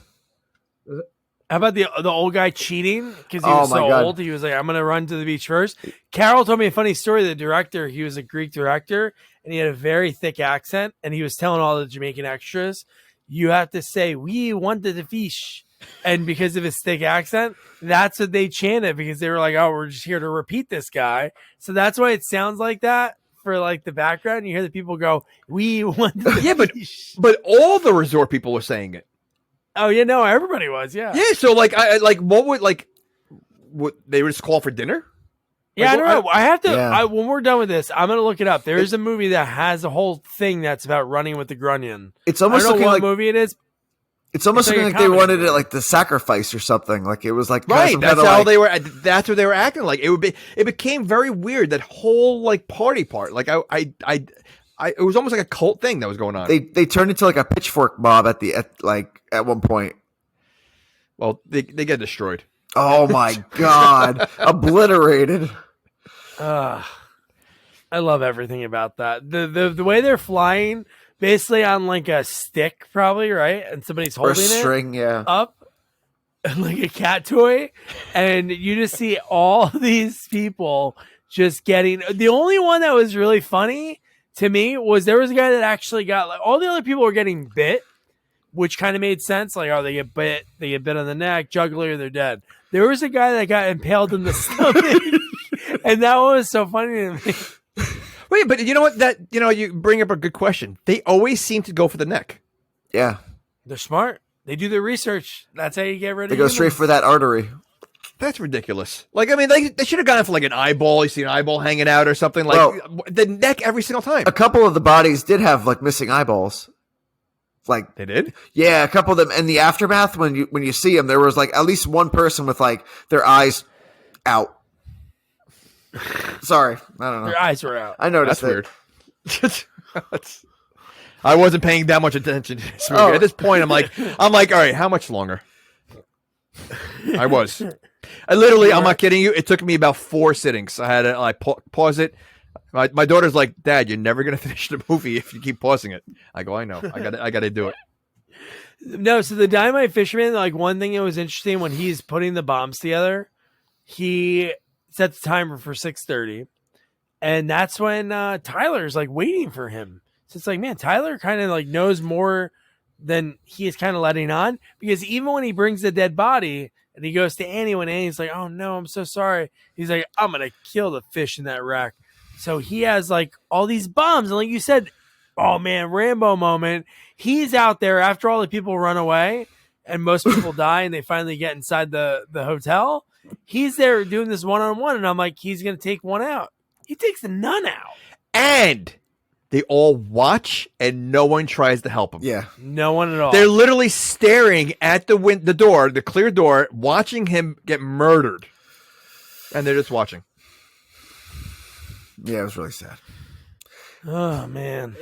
How about the old guy cheating because he was so old? He was like, "I'm going to run to the beach first." Carol told me a funny story. The director, he was a Greek director, and he had a very thick accent, and he was telling all the Jamaican extras, "You have to say, 'We wanted the fish,'" and because of his thick accent, that's what they chanted because they were like, "Oh, we're just here to repeat this guy." So that's why it sounds like that for like the background. You hear the people go, "We wanted the fish." but all the resort people were saying it. Oh, yeah, no, everybody was, yeah. Yeah, so like, what would they would just call for dinner? Yeah, I don't know. I have to, when we're done with this, I'm going to look it up. There is a movie that has a whole thing that's about running with the grunyon. It's almost I don't know looking what like movie it is. It's almost looking like they wanted it like the sacrifice or something. Like it was like, right. That's how they were. That's what they were acting like. It became very weird. That whole like party part. Like I it was almost like a cult thing that was going on. They turned into like a pitchfork mob at one point. Well, they get destroyed. Oh my God. Obliterated. I love everything about that. The way they're flying, basically on like a stick, probably, right? And somebody's holding string, up like a cat toy. And you just see all these people just getting. The only one that was really funny to me was there was a guy that actually got, like, all the other people were getting bit, which kind of made sense. Like, oh, they get bit on the neck, jugular, they're dead. There was a guy that got impaled in the stomach. And that one was so funny to me. Wait, but you know what? You bring up a good question. They always seem to go for the neck. Yeah. They're smart. They do their research. That's how you get rid of They go straight for that artery. That's ridiculous. Like, I mean, they should have gone for like an eyeball. You see an eyeball hanging out or something. Like, the neck every single time. A couple of the bodies did have like missing eyeballs. Like, they did? Yeah, a couple of them. In the aftermath, when you see them, there was like at least one person with like their eyes out. Sorry, I don't know. Their eyes were out. I noticed. That's weird. I wasn't paying that much attention to this movie. At this point, I'm like, all right, how much longer? I was. I'm not kidding you. It took me about 4 sittings. I had to pause it. My daughter's like, Dad, you're never gonna finish the movie if you keep pausing it. I go, I know. I gotta do it. No, so the Dynamite Fisherman, like, one thing that was interesting when he's putting the bombs together, he sets the timer for 6:30, and that's when Tyler's like waiting for him. So it's like, man, Tyler kind of like knows more than he is kind of letting on, because even when he brings the dead body and he goes to Annie, when Annie's like, oh no, I'm so sorry, he's like, I'm gonna kill the fish in that wreck. So he has like all these bombs, and like you said, oh man, Rambo moment. He's out there after all the people run away and most people die and they finally get inside the hotel. He's there doing this one-on-one, and I'm like, he's going to take one out. He takes none out. And they all watch, and no one tries to help him. Yeah. No one at all. They're literally staring at the door, the clear door, watching him get murdered. And they're just watching. Yeah, it was really sad. Oh, man.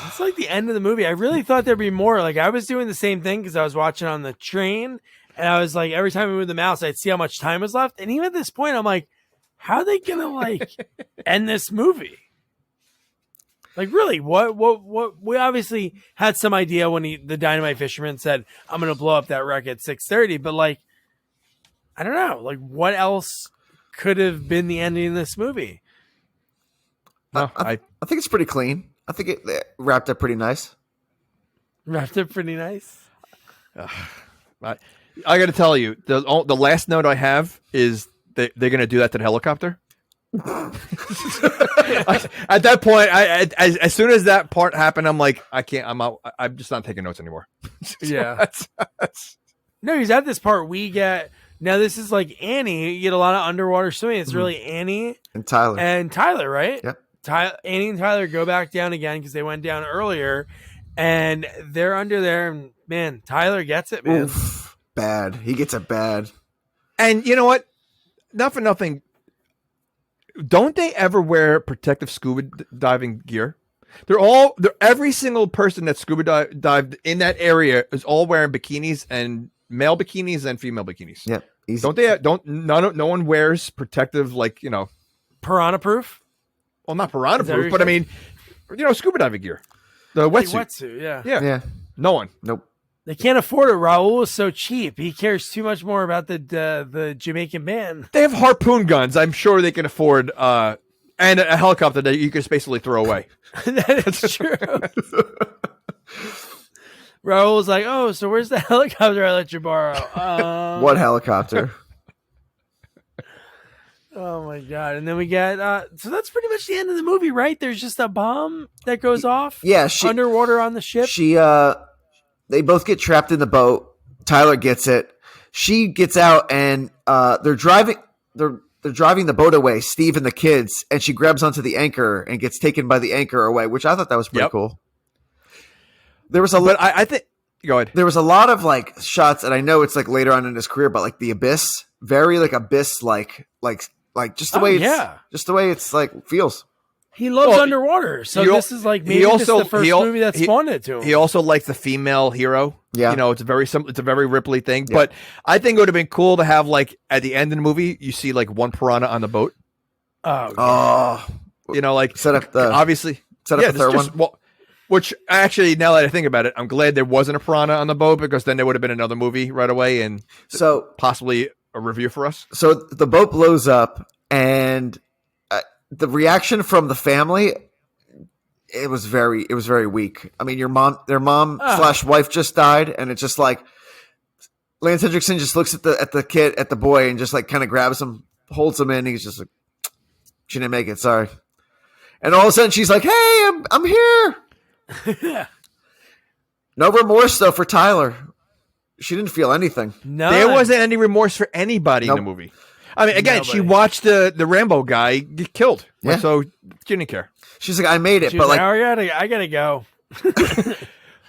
It's like the end of the movie. I really thought there'd be more. Like, I was doing the same thing because I was watching on the train, and I was like, every time we moved the mouse, I'd see how much time was left. And even at this point, I'm like, how are they going to, like, end this movie? Like, really, what? We obviously had some idea when the Dynamite Fisherman said, I'm going to blow up that wreck at 6:30. But, like, I don't know. Like, what else could have been the ending of this movie? No, I think it's pretty clean. I think it wrapped up pretty nice. Wrapped up pretty nice. I got to tell you, the last note I have is that they're going to do that to the helicopter. At that point, as soon as that part happened, I'm like, I can't. I'm out. I'm just not taking notes anymore. Yeah. No, he's at this part. We get now. This is like Annie. You get a lot of underwater swimming. It's really Annie and Tyler, right? Yep. Annie and Tyler go back down again because they went down earlier, and they're under there. And man, Tyler gets it, man. Oof, bad. He gets it bad. And you know what? Not for nothing. Don't they ever wear protective scuba diving gear? Every single person that scuba dived in that area is all wearing bikinis, and male bikinis and female bikinis. Yep. No one wears protective, like, piranha proof. Well, not piranha proof, but I mean, scuba diving gear. The wetsuit, yeah. No one. Nope. They can't afford it. Raul is so cheap. He cares too much more about the Jamaican band. They have harpoon guns. I'm sure they can afford and a helicopter that you can just basically throw away. That is true. Raul's like, oh, so where's the helicopter I let you borrow? What helicopter? Oh my god! And then we get so that's pretty much the end of the movie, right? There's just a bomb that goes off. Yeah, underwater on the ship. They both get trapped in the boat. Tyler gets it. She gets out, and they're driving. They're driving the boat away. Steve and the kids, and she grabs onto the anchor and gets taken by the anchor away, which I thought that was pretty cool. There was I think. Go ahead. There was a lot of like shots, and I know it's like later on in his career, but like the abyss, very like abyss, like just the way just the way it's like feels. He loves underwater, so this is like maybe this is the first movie that spawned it to him. He also likes the female hero. Yeah, you know, it's a very Ripley thing. Yeah. But I think it would have been cool to have like at the end of the movie, you see like one piranha on the boat. Oh, you know, like set up the third one. Well, which actually, now that I think about it, I'm glad there wasn't a piranha on the boat because then there would have been another movie right away and possibly a review for us. So the boat blows up and. The reaction from the family, it was very weak. I mean, their mom / wife just died, and it's just like Lance Hendrickson just looks at the boy, and just like kind of grabs him, holds him in. He's just like, she didn't make it, sorry. And all of a sudden, she's like, "Hey, I'm here." No remorse though for Tyler. She didn't feel anything. No, there wasn't any remorse for anybody in the movie. I mean, again, she watched the Rambo guy get killed, so she didn't care. She's like, I made it, but like, I gotta go.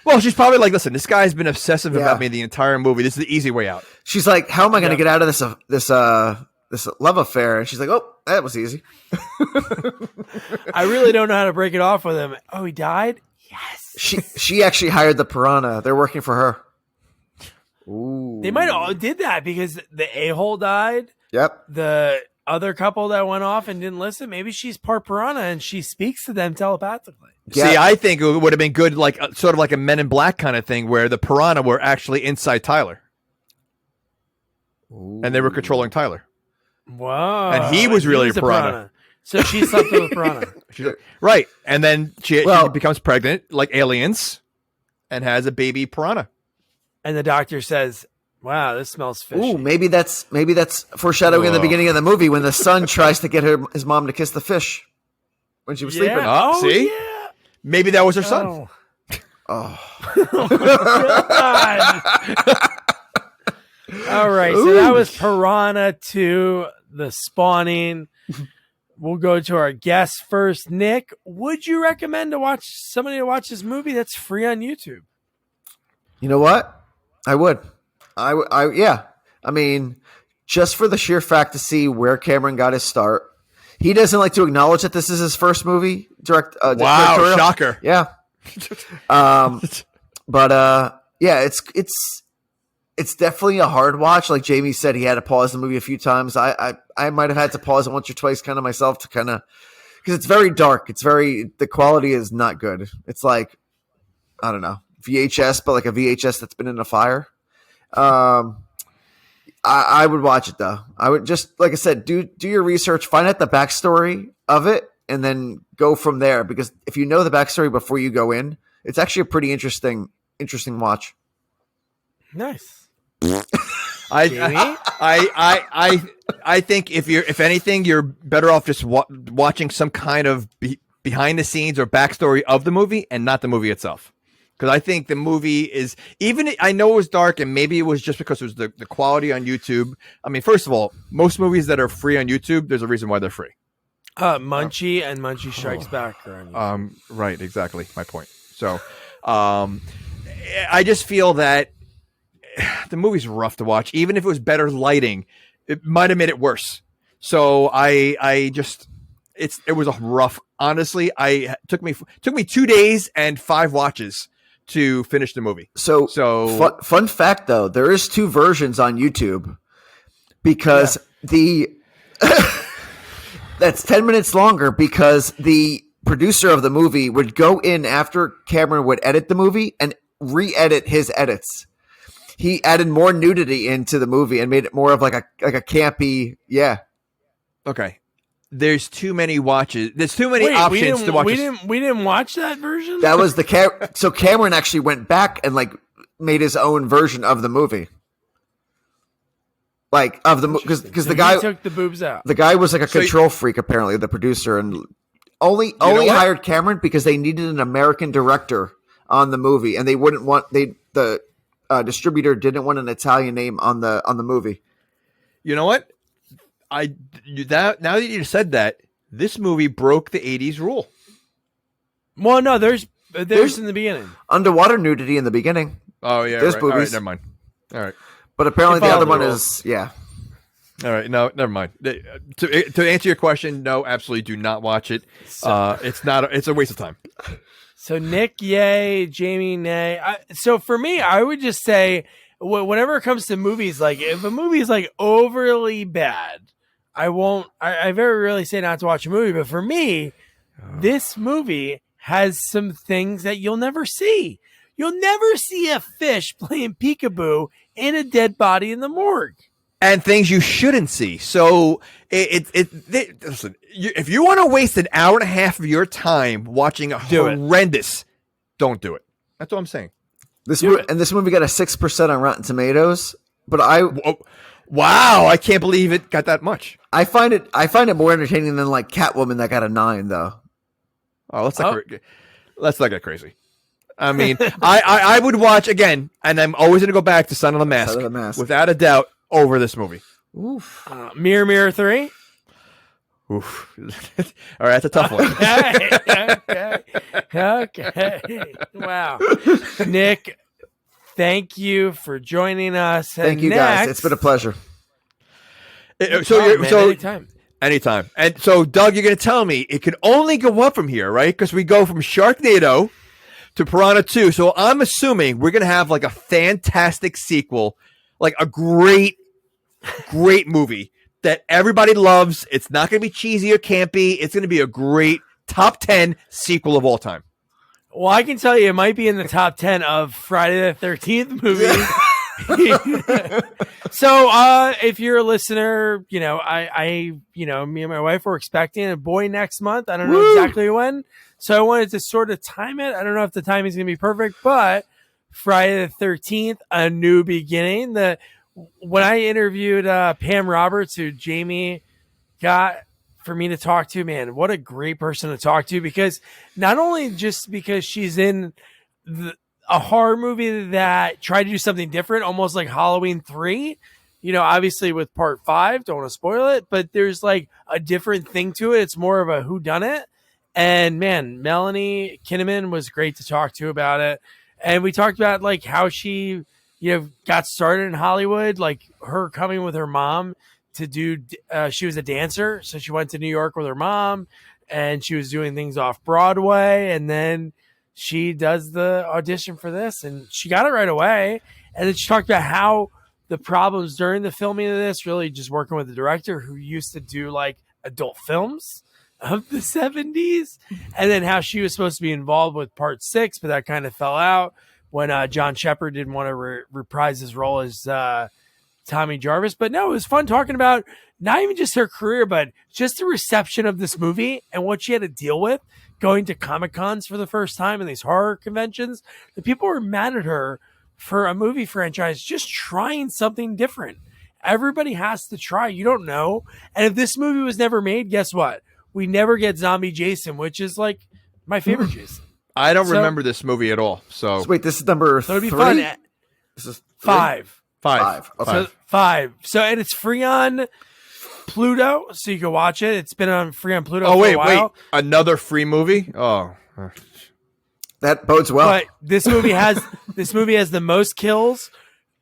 Well, she's probably like, listen, this guy's been obsessive about me the entire movie. This is the easy way out. She's like, how am I going to get out of this love affair? And she's like, oh, that was easy. I really don't know how to break it off with him. Oh, he died? Yes. She actually hired the piranha. They're working for her. Ooh. They might have did that because the a-hole died. Yep. The other couple that went off and didn't listen, maybe she's part piranha and she speaks to them telepathically. Yeah. See, I think it would have been good, like sort of like a Men in Black kind of thing, where the piranha were actually inside Tyler, and they were controlling Tyler. Wow! And he was really a piranha. So she slept with a piranha, right? And then she becomes pregnant, like aliens, and has a baby piranha. And the doctor says, "Wow, this smells fishy." Ooh, maybe that's foreshadowing in the beginning of the movie when the son tries to get his mom to kiss the fish when she was sleeping. Oh, see, maybe that was her son. Oh. All right, so that was Piranha II The Spawning. We'll go to our guest first. Nick, would you recommend somebody to watch this movie that's free on YouTube? You know what? I would. Yeah. I mean, just for the sheer fact to see where Cameron got his start. He doesn't like to acknowledge that this is his first movie. Wow, shocker. Yeah. Yeah, it's definitely a hard watch. Like Jamie said, he had to pause the movie a few times. I might have had to pause it once or twice kind of myself to kind of, because it's very dark. The quality is not good. It's like, I don't know, VHS, but like a VHS that's been in a fire. I would watch it though. I would just, like I said, do your research, find out the backstory of it, and then go from there. Because if you know the backstory before you go in, it's actually a pretty interesting watch. Nice. I think if anything, you're better off just watching some kind of behind the scenes or backstory of the movie and not the movie itself. Because I think the movie is, even I know it was dark and maybe it was just because it was the quality on YouTube. I mean, first of all, most movies that are free on YouTube, there's a reason why they're free. Munchie and Munchie Strikes Back are on YouTube. Right, exactly my point. So I just feel that the movie's rough to watch. Even if it was better lighting, it might have made it worse. So it was a rough. Honestly, it took me 2 days and 5 watches to finish the movie. So fun fact though, there is 2 versions on YouTube because that's 10 minutes longer because the producer of the movie would go in after Cameron would edit the movie and re-edit his edits. He added more nudity into the movie and made it more of like a campy, Okay. There's too many watches. There's too many options to watch. We didn't watch that version. That was so Cameron actually went back and like made his own version of the movie. Like of the because the guy took the boobs out. The guy was like a control freak apparently, the producer, and only hired Cameron because they needed an American director on the movie, and they wouldn't want the distributor didn't want an Italian name on the movie. You know what? Now that you said that, this movie broke the 80s rule. Well, no, there's in the beginning. Underwater nudity in the beginning. Oh, yeah. There's right. boobies. All right, never mind. All right. But apparently the other one is, All right, no, never mind. To answer your question, no, absolutely do not watch it. It's a waste of time. So Nick, yay. Jamie, nay. So for me, I would just say, whenever it comes to movies, like if a movie is like overly bad, I won't. I very rarely say not to watch a movie. But for me, this movie has some things that you'll never see. You'll never see a fish playing peekaboo in a dead body in the morgue. And things you shouldn't see. So listen, if you want to waste an hour and a half of your time watching a horrendous, don't do it. That's what I'm saying. This movie got a 6% on Rotten Tomatoes, but wow, I can't believe it got that much. I find it more entertaining than like Catwoman that got a 9 though. Oh, let's not get crazy. I mean, I would watch again, and I'm always going to go back to Son of the Mask, without a doubt, over this movie. Oof. Mirror, Mirror 3. Oof. All right, that's a tough one. Okay. Wow. Nick, thank you for joining us. Thank you, guys. It's been a pleasure. Anytime. And so, Doug, you're going to tell me it can only go up from here, right? Because we go from Sharknado to Piranha 2. So I'm assuming we're going to have like a fantastic sequel, like a great movie that everybody loves. It's not going to be cheesy or campy. It's going to be a great top 10 sequel of all time. Well, I can tell you it might be in the top 10 of Friday the 13th movies. So if you're a listener, I me and my wife were expecting a boy next month. I don't know exactly when. So I wanted to sort of time it. I don't know if the timing is going to be perfect, but Friday the 13th, a new beginning. When I interviewed Pam Roberts, who Jamie got for me to talk to, man, what a great person to talk to, because not only just because she's in a horror movie that tried to do something different, almost like Halloween 3, obviously with part 5, don't want to spoil it, but there's like a different thing to it. It's more of a whodunit. And man, Melanie Kinnaman was great to talk to about it. And we talked about like how she, got started in Hollywood, like her coming with her mom to do, she was a dancer. So she went to New York with her mom and she was doing things off Broadway. And then she does the audition for this and she got it right away. And then she talked about how the problems during the filming of this, really just working with the director who used to do like adult films of the 70s, and then how she was supposed to be involved with part 6, but that kind of fell out when John Shepard didn't want to reprise his role as Tommy Jarvis. But no, it was fun talking about not even just her career, but just the reception of this movie and what she had to deal with going to Comic-Cons for the first time and these horror conventions. The people were mad at her for a movie franchise just trying something different. Everybody has to try. You don't know. And if this movie was never made, guess what? We never get Zombie Jason, which is like my favorite Jason. I don't remember this movie at all. So wait, this is number 3? It'd be fun. This is 5. 5. Okay. So 5. So, and it's free on Pluto, so you can watch it. It's been free on Pluto for a while. Wait. Another free movie? Oh. That bodes well. But this movie has the most kills,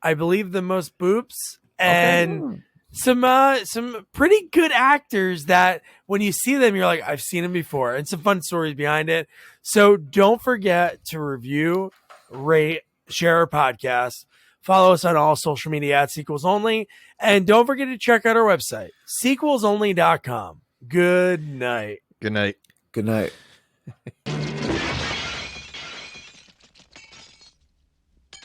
I believe the most boobs, and some pretty good actors that when you see them, you're like, I've seen them before, and some fun stories behind it. So don't forget to review, rate, share our podcast. Follow us on all social media at Sequels Only. And don't forget to check out our website, sequelsonly.com. Good night. Good night. Good night.